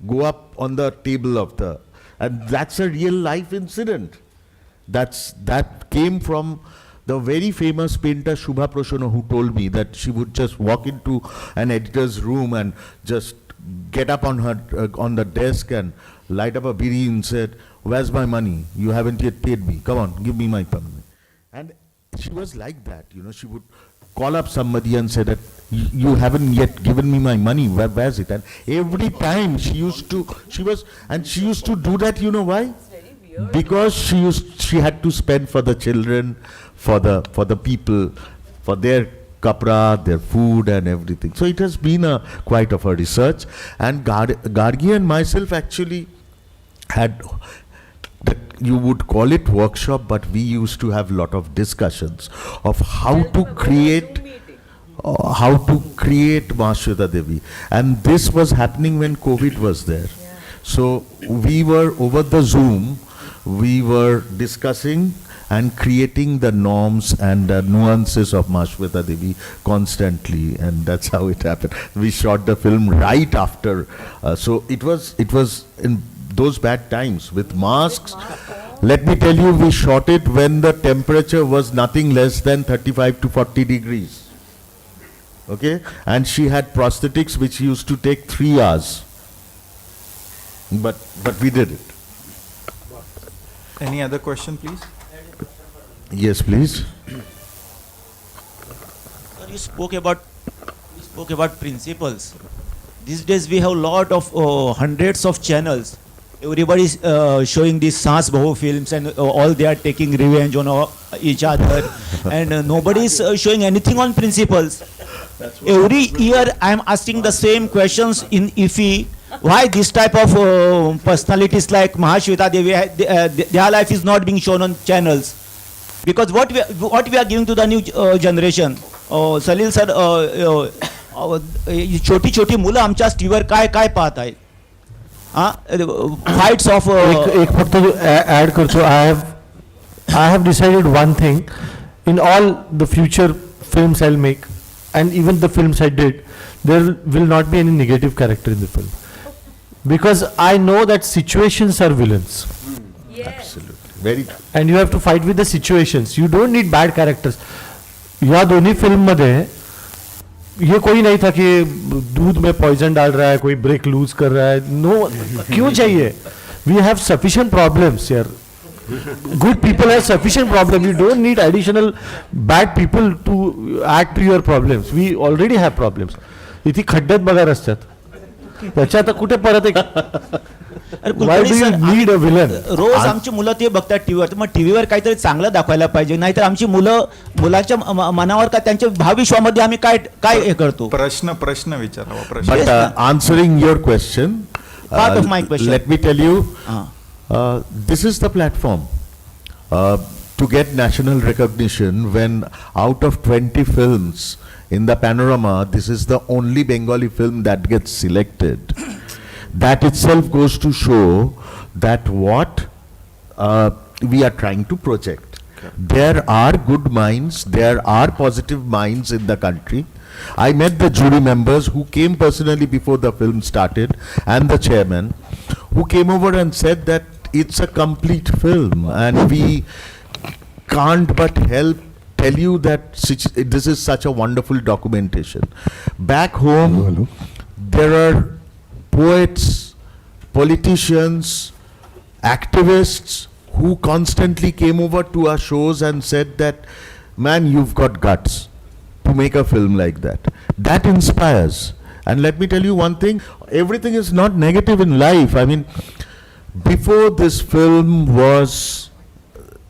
go up on the table of the, and that's a real life incident. That came from the very famous painter Shubha Proshono, who told me that she would just walk into an editor's room and just get up on her on the desk and light up a biri and said, "Where's my money? You haven't yet paid me. Come on, give me my money." And she was like that, you know. She would call up somebody and say that, "You haven't yet given me my money. Where's it?" And every time she used to do that. You know why? Because she had to spend for the children, for the people, for their kapra, their food and everything. So it has been quite of a research. And Gargee and myself actually had, you would call it workshop, but we used to have a lot of discussions of how to create Mahashweta Devi. And this was happening when COVID was there. So we were over the Zoom, we were discussing and creating the norms and the nuances of Mahashweta Devi constantly, and that's how it happened. We shot the film right after, so it was in those bad times with masks. Let me tell you, we shot it when the temperature was nothing less than 35 to 40 degrees. Okay, and she had prosthetics which used to take 3 hours, but we did it. Any other question, please? Yes, please. You spoke about principles. These days we have lot of hundreds of channels. Everybody is showing these Saas Bahu films, and all they are taking revenge on each other, and nobody is showing anything on principles. Every year I am asking the same questions in IFFI, Why this type of personalities like Mahashweta Devi, their life is not being shown on channels? Because what we are giving to the new generation, Saleel sir, छोटी छोटी मुलं आमच्या टीव्हीवर काय पाहत आहेत? Fights of एक फक्त ऍड करतो. I have decided one thing. In all the future films I'll make, and even the films I did, there will not be any negative character in the film, because I know that situations are villains. Absolutely. Very true. And you have to fight with the situations. You don't need bad characters. या दोनों film मध्ये ये कोई नहीं था कि दूध में पॉइजन डाल रहा है, कोई ब्रेक लूज कर रहा है. नो, क्यों चाहिए? We have sufficient problems here. Good people have sufficient problems. You don't need additional bad people to add to your problems. We already have problems. इथे खड्ड्यात बघा रस्त्यात, त्याच्या आता कुठे परत एक. Why do you need a villain? रोज आमची मुलं ते बघतात टीव्हीवर, मग टीव्हीवर काहीतरी चांगलं दाखवायला पाहिजे, नाहीतर आमची मुलाच्या मनावर का त्यांच्या भाविश्वामध्ये आम्ही काय हे करतो. प्रश्न विचारावा. प्रश्न. But answering your question, part of my question, let me tell you, this is the platform to get national recognition. When out of 20 films in the Panorama, this is the only Bengali film that gets selected. That itself goes to show that what we are trying to project. There are good minds, there are positive minds in the country. I met the jury members who came personally before the film started, and the chairman, who came over and said that it's a complete film, and we can't but help tell you that this is such a wonderful documentation. Back home, there are poets, politicians, activists who constantly came over to our shows and said that, man, you've got guts to make a film like that. That inspires. And let me tell you one thing, everything is not negative in life. I mean, before this film was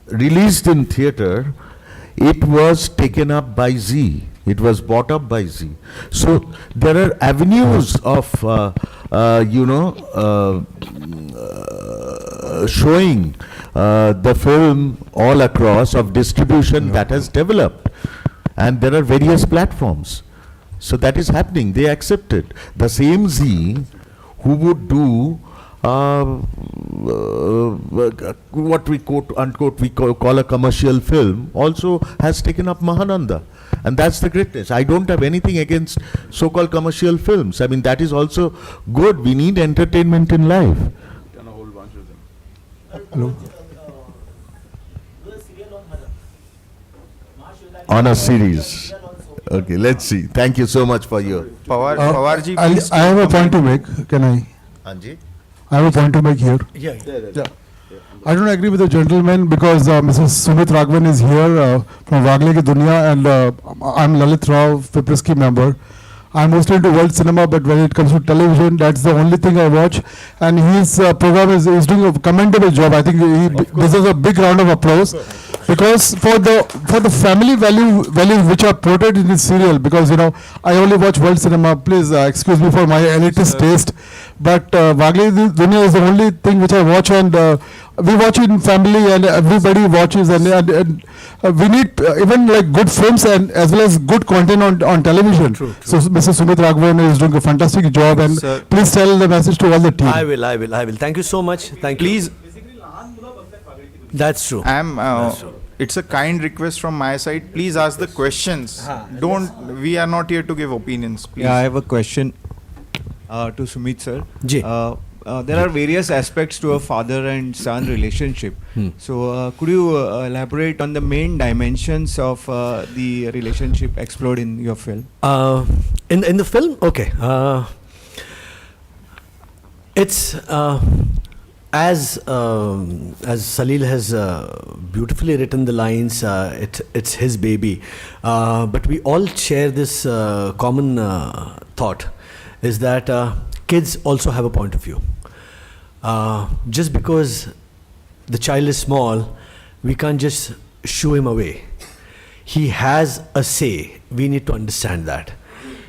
released in theatre, it was taken up by Z. It was bought up by Z. So there are avenues of, showing the film all across, of distribution that has developed. And there are various platforms. So that is happening. They accept it. The same Z who would do what we quote unquote we call a commercial film also has taken up Mahananda, and that's the greatness. I don't have anything against so-called commercial films. I mean, that is also good. We need entertainment in life. Hello. On a series. Okay, let's see. Thank you so much for your Pawarji, I have a point to make. Can I? Anji? I have a point to make here. Yeah. I don't agree with the gentleman because Mrs. Sumeet Raghvan is here from Wagh Ki Dunya, and I'm Lalit Rao, Fipriski member. I'm mostly into world cinema, but when it comes to television, that's the only thing I watch. And his program is doing a commendable job. I think he deserves a big round of applause, because for the family values which are portrayed in this serial. Because I only watch world cinema. Please excuse me for my elitist taste, but Wagh Ki Dunya is the only thing which I watch, and we watch it in family, and everybody watches, and we need even like good films and as well as good content on television. True. So Mr. Sumeet Raghvan is doing a fantastic job, and please tell the message to all the team. I will. Thank you so much. Thank you. Please. That's true. It's a kind request from my side. Please ask the questions. We are not here to give opinions. Please. Yeah, I have a question to Sumeet sir. There are various aspects to a father and son relationship. So could you elaborate on the main dimensions of the relationship explored in your film? In the film? Okay. It's as Saleel has beautifully written the lines, it's his baby. But we all share this common thought, is that kids also have a point of view. Just because the child is small, we can't just shoo him away. He has a say. We need to understand that.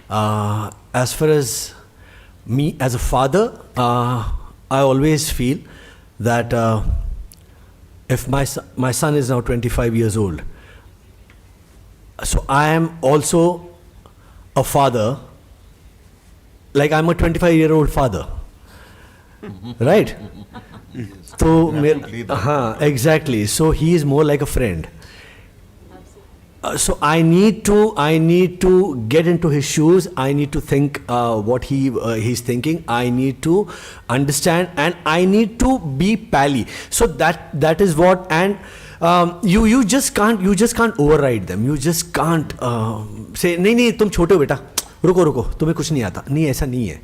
As far as me as a father, I always feel that if my son is now 25 years old, so I am also a father, like I'm a 25-year-old father, right? So, exactly. So he is more like a friend. So I need to get into his shoes. I need to think what he's thinking. I need to understand, and I need to be pally. So that is what. And you just can't override them. You just can't say नहीं तुम छोटे हो बेटा, रुको तुम्हें कुछ नहीं आता. नहीं, ऐसा नहीं है.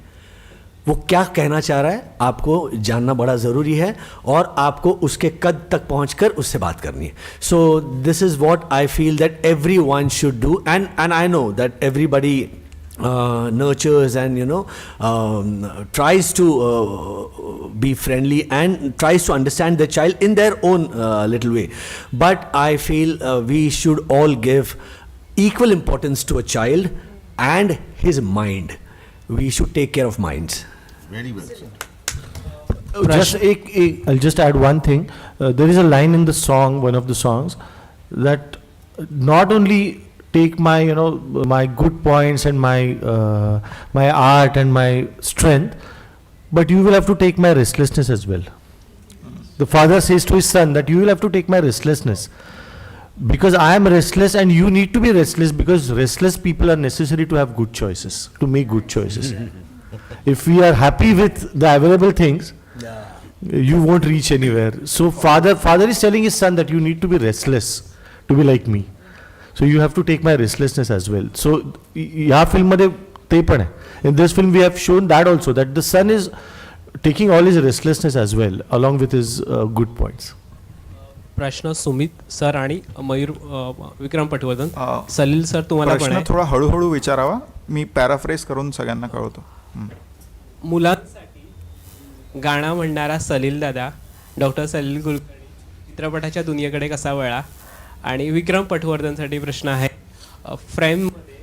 वो क्या कहना चाह रहा है आपको जानना बड़ा ज़रूरी है, और आपको उसके कद तक पहुंचकर उससे बात करनी है. So this is what I feel that everyone should do, and I know that everybody nurtures and tries to be friendly and tries to understand the child in their own little way. But I feel we should all give equal importance to a child and his mind. We should take care of minds. Very well said. I'll just add one thing. There is a line in the song, one of the songs, that not only take my my good points and my art and my strength, but you will have to take my restlessness as well. The father says to his son that you will have to take my restlessness, because I am restless and you need to be restless, because restless people are necessary to have good choices, to make good choices. If we are happy with the available things, you won't reach anywhere. So father is telling his son that you need to be restless to be like me. So you have to take my restlessness as well. So yaha film madhe te pan hai. In this film we have shown that also, that the son is taking all his restlessness as well along with his good points. प्रश्न Sumit sir आणि मयूर विक्रम पटवर्धन. सलील sir तुम्हाला पण प्रश्न आहे. थोडा हळूहळू विचारावा, मी पॅराफ्रेज करून सगळ्यांना कळवतो. मुलांसाठी गाणं म्हणणारा सलील दादा, डॉक्टर सलील कुलकर्णी चित्रपटाच्या दुनियेकडे कसा वळला. आणि विक्रम पटवर्धनसाठी प्रश्न आहे, फ्रेममध्ये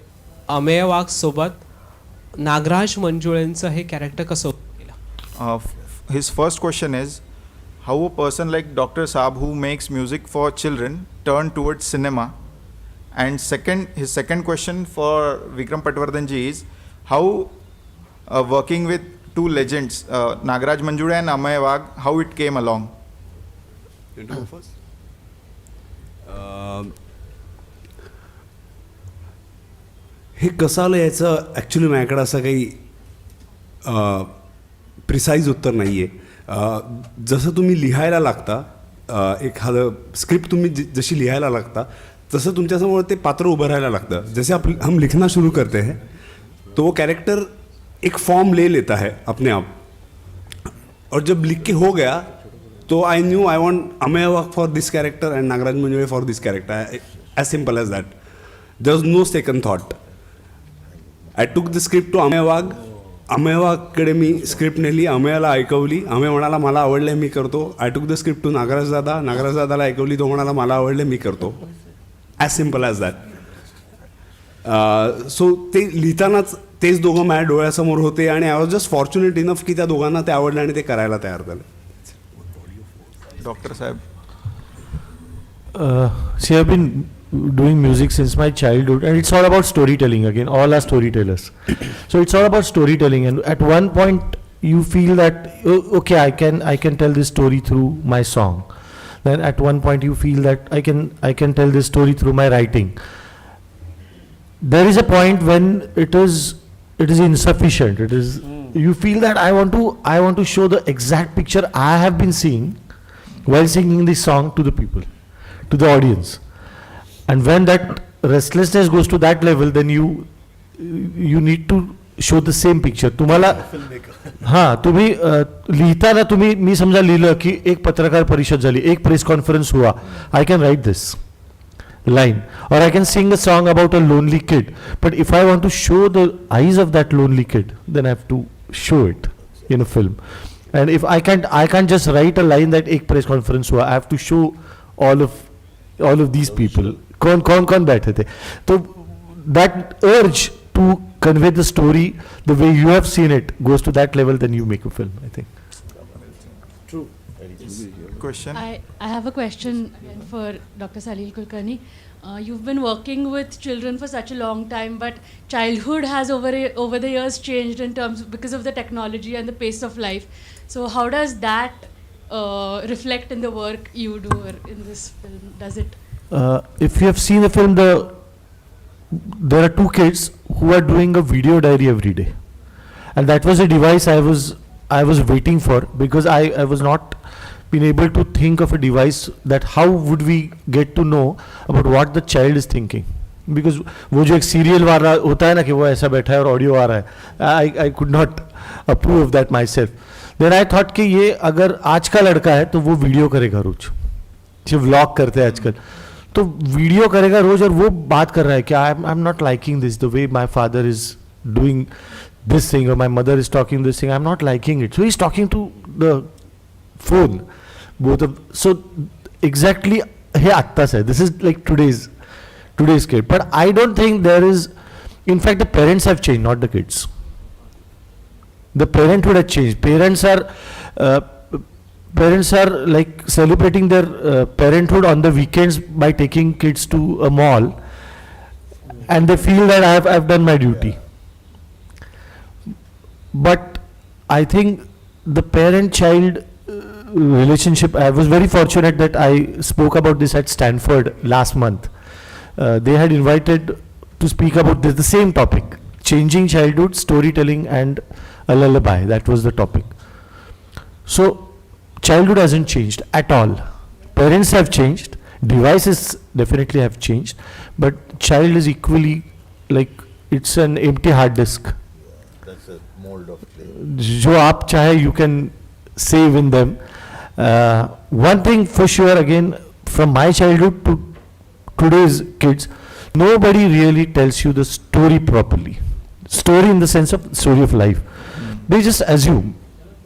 अमेय वाघ सोबत नागराज मंजुळेंचं हे कॅरेक्टर कसं केलं. His first question is how a person like Dr. Saab, who makes music for children, turned towards cinema. And his second question for Vikram Patwardhan ji is how working with two legends, Nagraj Manjule and Amey Wagh, how it came along. You do first. हे कसं आलं याचं actually माझ्याकडं असं काही precise उत्तर नाही आहे. जसं तुम्ही लिहायला लागता, एखादं स्क्रिप्ट तुम्ही जशी लिहायला लागता, तसं तुमच्यासमोर ते पात्र उभं राहायला लागतं. जैसे हम लिखना शुरू करते हैं तो वो कैरेक्टर एक फॉर्म ले लेता है अपने आप, और जब लिख के हो गया तो I knew I want Amey Wagh for this character and Nagraj Manjule for this character. As simple as that. There was no second thought. I took the script to Amey Wagh. Amey वाघकडे मी स्क्रिप्ट नेली, अमेयाला ऐकवली. अमेय म्हणाला मला आवडले मी करतो. आय took the script to Nagraj दादा. नागराज दादाला ऐकवली, तो म्हणाला मला आवडले मी करतो. As simple as that. So ते लिहितानाच तेच दोघं माझ्या डोळ्यासमोर होते, आणि I was just fortunate enough की त्या दोघांना ते आवडलं आणि ते करायला तयार झाले. Dr. Saab. See, I've been doing music since my childhood, and it's all about storytelling again. All are storytellers. So it's all about storytelling, and at one point you feel that okay, I can tell this story through my song. Then at one point you feel that I can tell this story through my writing. There is a point when it is insufficient. You feel that I want to show the exact picture I have been seeing while singing this song to the people, to the audience. And when that restlessness goes to that level, then you need to show the same picture. तुम्हाला तुम्ही लिहिताना तुम्ही मी समजा लिहिलं की एक पत्रकार परिषद झाली, एक प्रेस कॉन्फरन्स हुआ, I can write this line, or I can sing a song about a lonely kid. But if I want to show the eyes of that lonely kid, then I have to show it in a film. And if I can't just write a line that एक press conference हुआ, I have to show all of these people. कौन बैठे थे. तो that urge to convey the story the way you have seen it goes to that level, then you make a film, I think. True. Question? I have a question for Dr. Saleel Kulkarni. You've been working with children for such a long time, but childhood has over the years changed in terms because of the technology and the pace of life. So how does that reflect in the work you do in this film? Does it? If you have seen the film, there are two kids who are doing a video diary every day, and that was a device I was waiting for, because I was not been able to think of a device that how would we get to know about what the child is thinking, because वो जो एक serial वाला होता है ना कि वो ऐसा बैठा है और audio आ रहा है, I could not approve of that myself. Then I thought कि ये अगर आज का लड़का है तो वो वीडियो करेगा रोज, जो व्लॉग करते हैं आजकल, तो वीडियो करेगा रोज और वो बात कर रहा है कि I am not liking this the way my father is doing this thing और my mother is talking this thing, I am not liking it, so he is talking to the phone both of, so exactly हे आत्ताच आहे, this is like today's kid, but I don't think there is, in fact the parents have changed, not the kids. The parenthood has changed. Parents are like celebrating their parenthood on the weekends by taking kids to a mall, and they feel that I have done my duty. But I think the parent-child relationship, I was very fortunate that I spoke about this at Stanford last month. They had invited to speak about this, the same topic, changing childhood, storytelling and a lullaby. That was the topic. So childhood hasn't changed at all. Parents have changed, devices definitely have changed, but child is equally like, it's an empty hard disk. That's a mold of clay. जो आप चाहे you can save in them. One thing for sure, again, from my childhood to today's kids, nobody really tells you the story properly. Story in the sense of story of life. They just assume.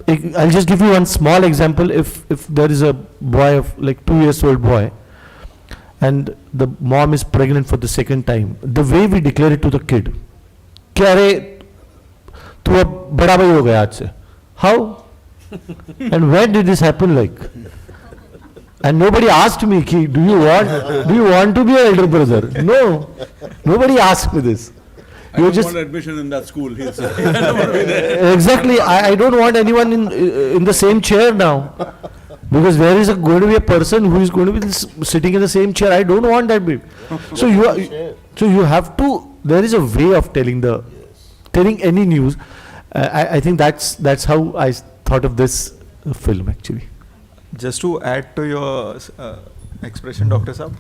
I'll just give you one small example. If there is a boy of like 2 years old boy, and the mom is pregnant for the second time, the way we declare it to the kid, कि अरे तू अब बड़ा भाई हो गया आज से. How? And when did this happen? Like, and nobody asked me, do you want to be an elder brother? No, nobody asked me this. I don't want admission in that school. He'll say. Exactly. I don't want anyone in the same chair now, because there is going to be a person who is going to be sitting in the same chair. I don't want that, babe. So you have to. There is a way of telling any news. I think that's how I thought of this film actually. Just to add to your expression, Dr. Saab,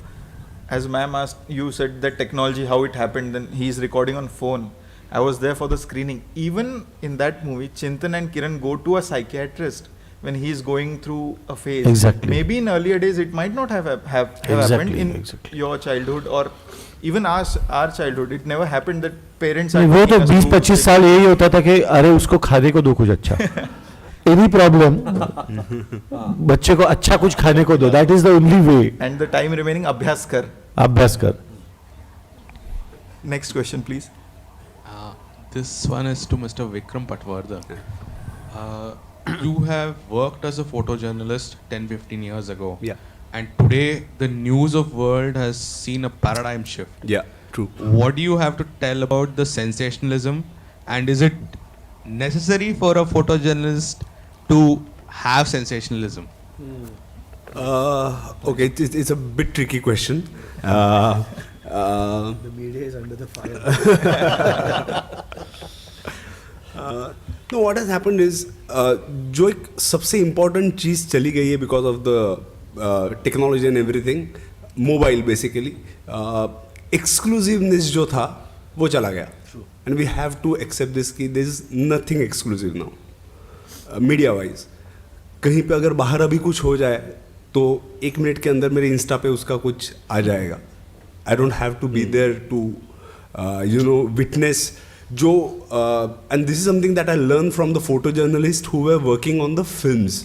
as ma'am asked, you said that technology, how it happened, then he's recording on phone. I was there for the screening. Even in that movie, Chintan and Kiran go to a psychiatrist when he's going through a phase. Exactly. Maybe in earlier days it might not have happened in your childhood, or even our childhood. It never happened that parents are वो तो taking us to 20-25 साल यही होता था कि अरे उसको खाने को दो कुछ अच्छा. Any problem, बच्चे को अच्छा कुछ खाने को दो. That is the only way. And the time remaining, अभ्यास कर. Next question, please. This one is to Mr. Vikram Patwardhan. You have worked as a photojournalist 10-15 years ago. Yeah. And today the news of world has seen a paradigm shift. Yeah, true. What do you have to tell about the sensationalism, and is it necessary for a photojournalist to have sensationalism? Okay, it's a bit tricky question. The media is under the fire. No, what has happened is जो एक सबसे important चीज़ चली गई है because of the technology and everything, mobile basically, exclusiveness जो था वो चला गया. And we have to accept this कि there is nothing exclusive now. Media wise, कहीं पे अगर बाहर अभी कुछ हो जाए तो 1 मिनट के अंदर मेरे इंस्टा पे उसका कुछ आ जाएगा. I don't have to be there to witness जो and this is something that I learned from the photojournalists who were working on the films.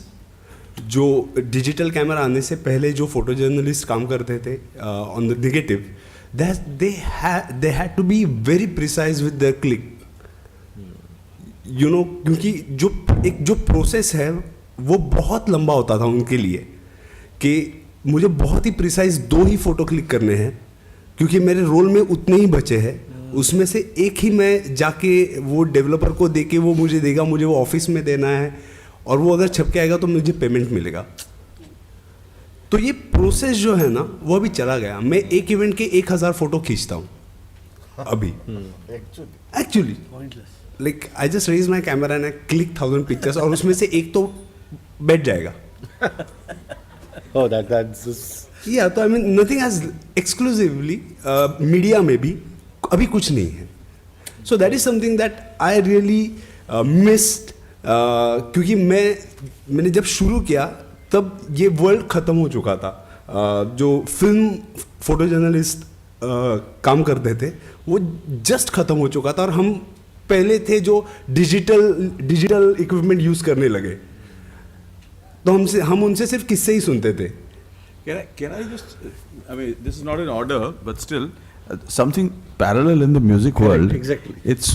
जो डिजिटल कैमरा आने से पहले जो photojournalists काम करते थे on the negative, that they had to be very precise with their click. You know, क्योंकि जो प्रोसेस है वो बहुत लंबा होता था उनके लिए, कि मुझे बहुत ही प्रिसाइज 2 ही फोटो क्लिक करने हैं, क्योंकि मेरे रोल में उतने ही बचे हैं, उसमें से एक ही मैं जाके वो डेवलपर को दे के वो मुझे देगा, मुझे वो ऑफिस में देना है, और वो अगर छप के आएगा तो मुझे पेमेंट मिलेगा। तो ये प्रोसेस जो है ना वो अभी चला गया। मैं एक इवेंट के 1000 फोटो खींचता हूँ अभी actually, like I just raise my camera and I click 1000 pictures, और उसमें से एक तो बैठ जाएगा। Oh, that's just... या तो I mean nothing as exclusively media में भी अभी कुछ नहीं है। So that is something that I really missed, क्योंकि मैंने जब शुरू किया तब ये वर्ल्ड ख़त्म हो चुका था। जो फिल्म फोटो जर्नलिस्ट काम करते थे वो जस्ट ख़त्म हो चुका था, और हम पहले थे जो डिजिटल इक्विपमेंट यूज़ करने लगे, तो हम उनसे सिर्फ किस्से ही सुनते थे। Can I just, I mean, this is not in order, but still, something parallel in the music world. Exactly. It's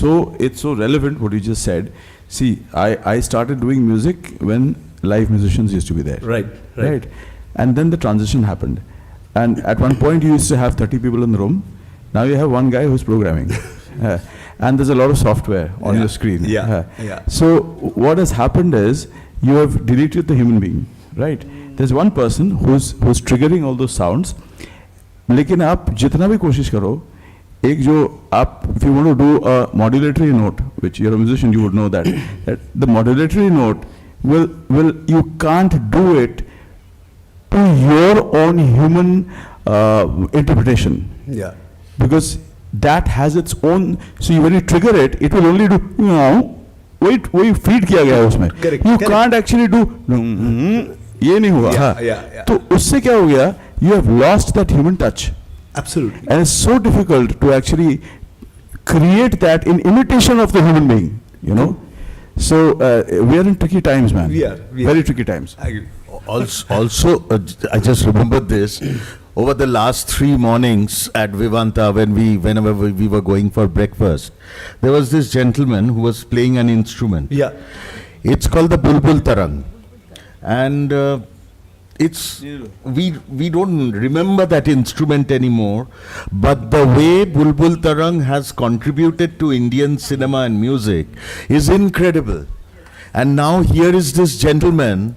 so relevant what you just said. See, I started doing music when live musicians used to be there. Right. And then the transition happened. And at one point you used to have 30 people in the room. Now you have one guy who's programming. And there's a lot of software on your screen. Yeah. So what has happened is you have deleted the human being, right? There's one person who's triggering all those sounds. लेकिन आप जितना भी कोशिश करो, एक जो आप, if you want to do a modulatory note, which you're a musician, you would know that the modulatory note will you can't do it to your own human interpretation. Yeah. Because that has its own. So when you trigger it, it will only do. वही feed किया गया है उसमें. You can't actually do. ये नहीं हुआ। Yeah. तो उससे क्या हो गया? You have lost that human touch. Absolutely. And it's so difficult to actually create that in imitation of the human being, you know. So we are in tricky times, man. We are. Very tricky times. I agree. Also, I just remembered this. Over the last 3 mornings at Vivanta, whenever we were going for breakfast, there was this gentleman who was playing an instrument. Yeah. It's called the Bulbul Tarang. And we don't remember that instrument anymore, but the way Bulbul Tarang has contributed to Indian cinema and music is incredible. And now here is this gentleman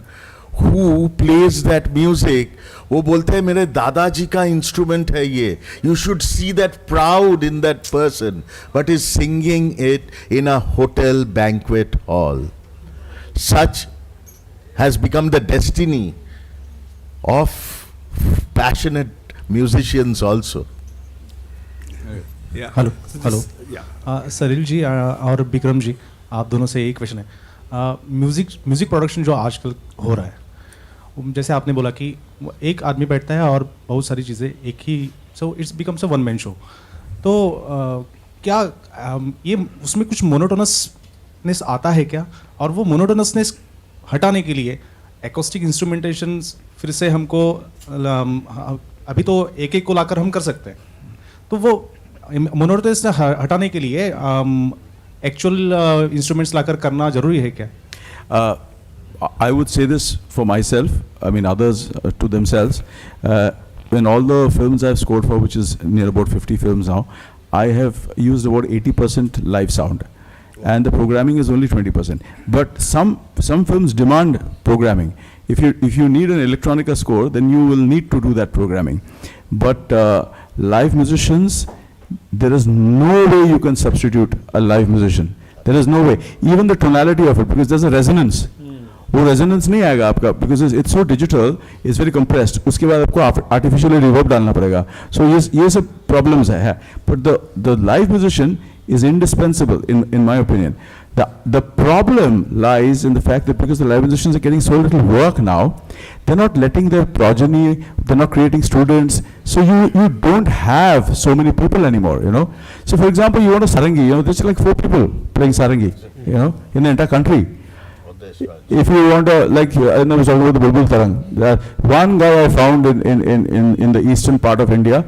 who plays that music. वो बोलते हैं मेरे दादाजी का instrument है ये. You should see that proud in that person, but is singing it in a hotel banquet hall. Such has become the destiny of passionate musicians also. Yeah. Hello Salil ji और बिक्रम जी, आप दोनों से एक क्वेश्चन है. म्यूज़िक प्रोडक्शन जो आजकल हो रहा है, जैसे आपने बोला कि एक आदमी बैठता है और बहुत सारी चीज़ें एक ही, so it's becomes a one man show. तो क्या ये उसमें कुछ मोनोटोनसनेस आता है क्या? और वो मोनोटोनसनेस हटाने के लिए एकॉस्टिक इंस्ट्रूमेंटेशन फिर से हमको, अभी तो एक को लाकर हम कर सकते हैं, तो वो मोनोटोनस हटाने के लिए एक्चुअल इंस्ट्रूमेंट्स लाकर करना जरूरी है क्या? I would say this for myself, I mean others to themselves. When all the films I've scored for, which is near about 50 films now, I have used about 80% live sound. And the programming is only 20%. But some films demand programming. If you need an electronica score, then you will need to do that programming. But live musicians, there is no way you can substitute a live musician. There is no way. Even the tonality of it, because there's a resonance. वो resonance नहीं आएगा आपका, because it's so digital, it's very compressed. उसके बाद आपको artificially reverb डालना पड़ेगा. सो ये सब प्रॉब्लम्स है. But the live musician is indispensable in my opinion. The problem lies in the fact that because the live musicians are getting so little work now, they're not letting their progeny, they're not creating students, so you don't have so many people anymore, you know. So for example, you want a sarangi, you know, there's like 4 people playing sarangi, you know, in the entire country. If you want to, like, I was talking about the Bulbul Tarang, one guy I found in the eastern part of India,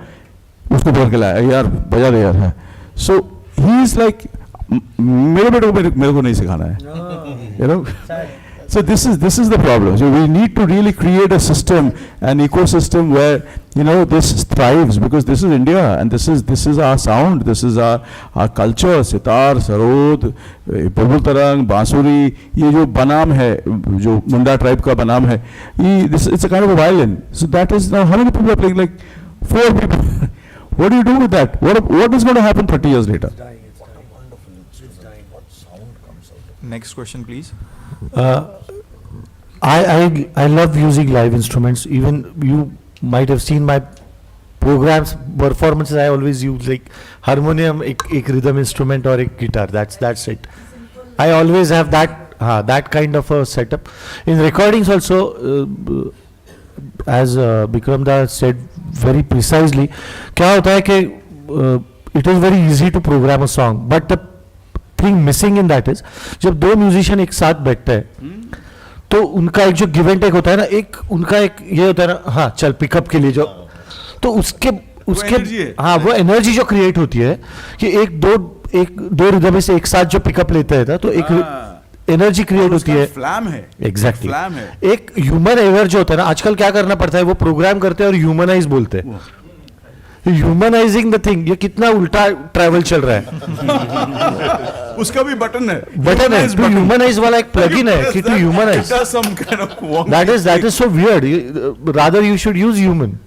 usko बोल के लाया यार बजा दे यार. So he is like, मेरे बेटे को मेरे को नहीं सिखाना है, you know. So this is the problem. So we need to really create a system, an ecosystem where, you know, this thrives, because this is India and this is our sound, this is our culture. Sitar, sarod, बुलबुल तरंग, बांसुरी, ये जो बनाम है, जो मुंडा tribe का बनाम है, ये it's a kind of a violin. So that is now, how many people are playing? Like 4 people. What do you do with that? What is going to happen 30 years later? Next question, please. I love using live instruments. Even you might have seen my programs, performances. I always use like harmonium, ek rhythm instrument or ek guitar. That's it. I always have that kind of a setup. In recordings also, as Bickram da said very precisely, क्या होता है कि it is very easy to program a song, but the thing missing in that is जब दो musician एक साथ बैठते हैं तो उनका एक जो गिव एंड टेक होता है ना, एक उनका एक ये होता है ना, हाँ चल पिकअप के लिए जो, तो उसके हाँ वो एनर्जी जो क्रिएट होती है कि एक दो रिदम से एक साथ जो पिकअप लेते हैं तो एक एनर्जी क्रिएट होती है. फ्लैम है. एग्जैक्टली. एक ह्यूमन एरर जो होता है ना, आजकल क्या करना पड़ता है, वो प्रोग्राम करते हैं और ह्यूमनाइज बोलते हैं. ह्यूमनाइजिंग द थिंग, ये कितना उल्टा ट्रैवल चल रहा है. उसका भी बटन है. टू ह्यूमनाइज वाला एक प्लगइन है कि to humanize. That is so weird. Rather you should use human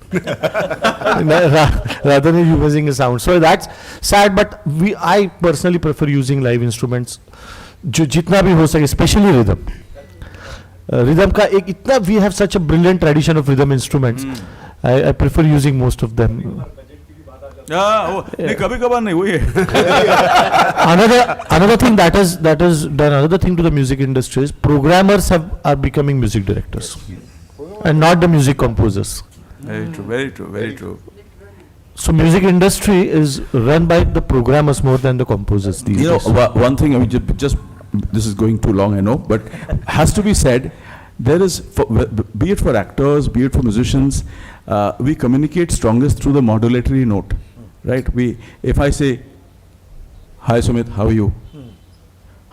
rather than using a sound. So that's sad, but I personally prefer using live instruments जो जितना भी हो सके, especially rhythm. Rhythm का एक इतना, we have such a brilliant tradition of rhythm instruments. I prefer using most of them. कभी कभार नहीं हुई है. Another thing that has done another thing to the music industry is programmers are becoming music directors and not the music composers. Very true, very true, very true. So music industry is run by the programmers more than the composers these days. You know, one thing, I mean, just this is going too long, I know, but has to be said. There is, be it for actors, be it for musicians, we communicate strongest through the modulatory note, right? If I say, "Hi Sumeet, how are you?"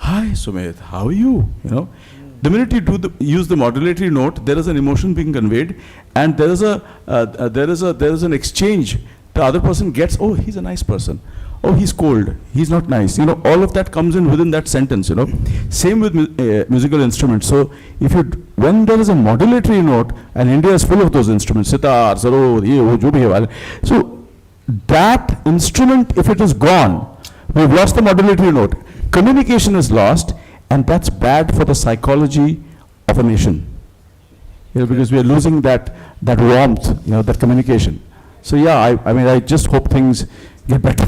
"Hi Sumeet, how are you?" You know, the minute you use the modulatory note, there is an emotion being conveyed, and there is an exchange. The other person gets, "Oh, he's a nice person. Oh, he's cold. He's not nice." You know, all of that comes in within that sentence. You know, same with musical instruments. So, when there is a modulatory note, and India is full of those instruments, sitar, sarod, ye wo jo bhi hai. So, that instrument, if it is gone, we've lost the modulatory note. Communication is lost, and that's bad for the psychology of a nation. You know, because we are losing that warmth, you know, that communication. So yeah, I mean, I just hope things get better.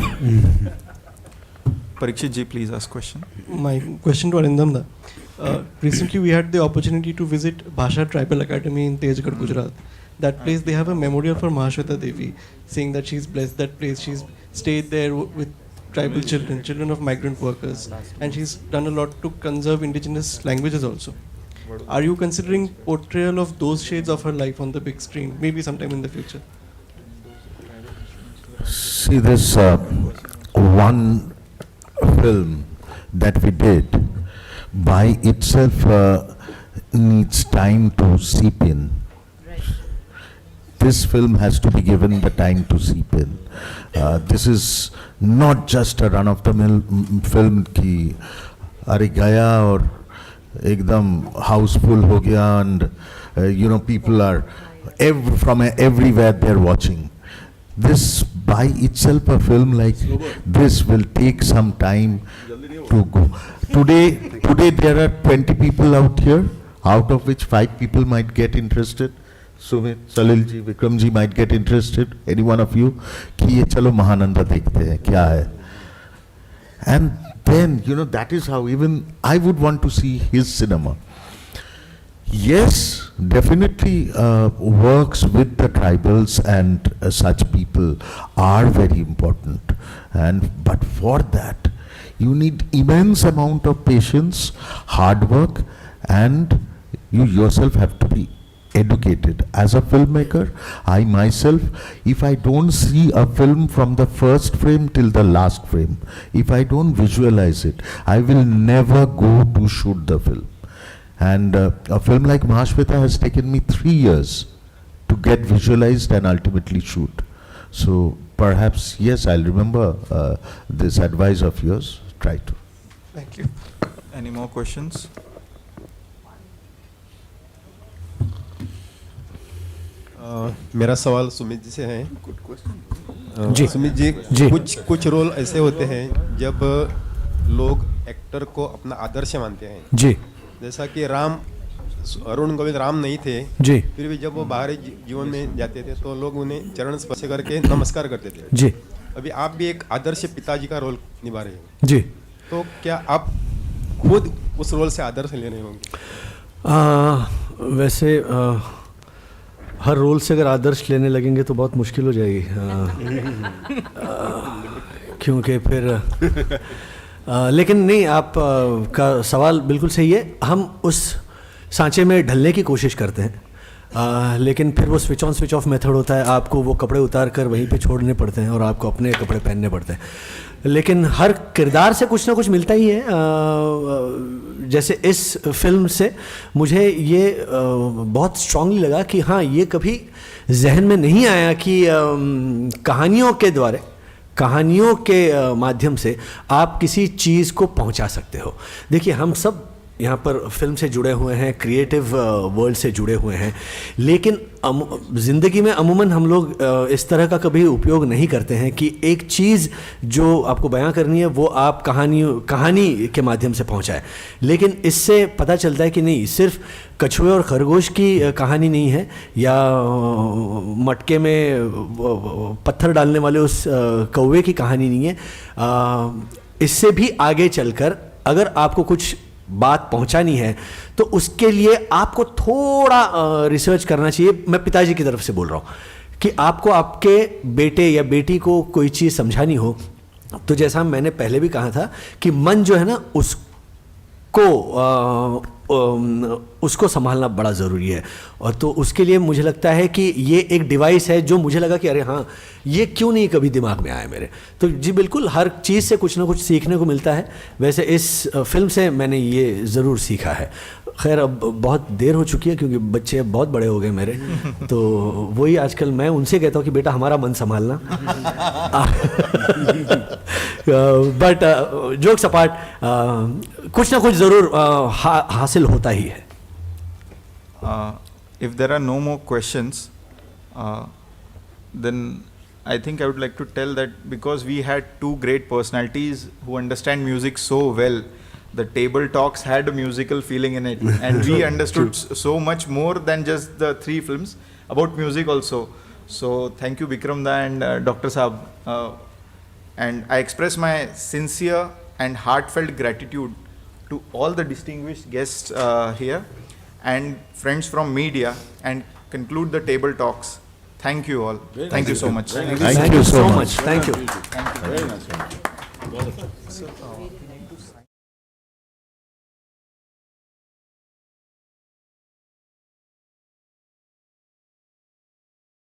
Parikshit ji, please ask question. My question to Arindam da. Recently we had the opportunity to visit Bhasha Tribal Academy in Tejgarh, Gujarat. That place, they have a memorial for Mahashweta Devi, saying that she's blessed that place. She's stayed there with tribal children of migrant workers, and she's done a lot to conserve indigenous languages also. Are you considering portrayal of those shades of her life on the big screen, maybe sometime in the future? See, this one film that we did by itself needs time to seep in. This film has to be given the time to seep in. This is not just a run-of-the-mill film ki are gaya aur ekdam houseful ho gaya, and you know, people are from everywhere they're watching. This by itself, a film like this will take some time to go. Today there are 20 people out here, out of which 5 people might get interested. Sumeet, Saleel ji, Vikram ji might get interested. Any one of you, कि ये चलो महानंदा देखते हैं क्या है. And then, you know, that is how even I would want to see his cinema. Yes, definitely works with the tribals and such people are very important. But for that, you need immense amount of patience, hard work, and you yourself have to be educated. As a filmmaker, I myself, if I don't see a film from the first frame till the last frame, if I don't visualize it, I will never go to shoot the film. And a film like Mahashweta has taken me 3 years to get visualized and ultimately shoot. So perhaps, yes, I'll remember this advice of yours. Try to. Thank you. Any more questions? मेरा सवाल सुमित जी से है। जी। सुमित जी, जी। कुछ role ऐसे होते हैं जब लोग एक्टर को अपना आदर्श मानते हैं। जी। जैसा कि राम, अरुण गोविंद राम नहीं थे, जी। फिर भी जब वो बाहरी जीवन में जाते थे तो लोग उन्हें चरण स्पर्श करके नमस्कार करते थे। जी। अभी आप भी एक आदर्श पिताजी का रोल निभा रहे हैं, जी। तो क्या आप खुद उस रोल से आदर्श ले रहे होंगे? वैसे हर रोल से अगर आदर्श लेने लगेंगे तो बहुत मुश्किल हो जाएगी, क्योंकि फिर लेकिन नहीं, आप का सवाल बिल्कुल सही है। हम उस सांचे में ढलने की कोशिश करते हैं, लेकिन फिर वो switch on switch off method होता है। आपको वो कपड़े उतार कर वहीं पे छोड़ने पड़ते हैं और आपको अपने कपड़े पहनने पड़ते हैं। लेकिन हर किरदार से कुछ ना कुछ मिलता ही है। जैसे इस फिल्म से मुझे ये बहुत स्ट्रांगली लगा कि हाँ, ये कभी जहन में नहीं आया कि कहानियों के द्वारा, कहानियों के माध्यम से आप किसी चीज़ को पहुंचा सकते हो। देखिए, हम सब यहाँ पर फिल्म से जुड़े हुए हैं, क्रिएटिव वर्ल्ड से जुड़े हुए हैं, लेकिन ज़िंदगी में अमूमन हम लोग इस तरह का कभी उपयोग नहीं करते हैं कि एक चीज़ जो आपको बयां करनी है वो आप कहानी के माध्यम से पहुंचाए। लेकिन इससे पता चलता है कि नहीं, सिर्फ कछुए और खरगोश की कहानी नहीं है, या मटके में पत्थर डालने वाले उस कौवे की कहानी नहीं है। इससे भी आगे चलकर अगर आपको कुछ बात पहुंचानी है तो उसके लिए आपको थोड़ा रिसर्च करना चाहिए। मैं पिताजी की तरफ से बोल रहा हूं कि आपको आपके बेटे या बेटी को कोई चीज़ समझानी हो तो जैसा मैंने पहले भी कहा था कि मन जो है ना, उसको संभालना बड़ा ज़रूरी है। और तो उसके लिए मुझे लगता है कि ये एक डिवाइस है जो मुझे लगा कि अरे हाँ, ये क्यों नहीं कभी दिमाग में आया मेरे। तो जी बिल्कुल, हर चीज़ से कुछ ना कुछ सीखने को मिलता है। वैसे इस फिल्म से मैंने ये ज़रूर सीखा है। खैर, अब बहुत देर हो चुकी है क्योंकि बच्चे अब बहुत बड़े हो गए मेरे, तो वही आजकल मैं उनसे कहता हूँ कि बेटा हमारा मन संभालना। बट जोक्स अपार्ट, कुछ ना कुछ ज़रूर हासिल होता ही है। If there are no more questions, then I think I would like to tell that because we had two great personalities who understand music so well, the table talks had a musical feeling in it, and we understood so much more than just the 3 films about music also. So thank you, Bickram da and Dr. Saab, and I express my sincere and heartfelt gratitude to all the distinguished guests here and friends from media, and conclude the table talks. Thank you all. Thank you so much. Thank you so much. Thank you. Very nice.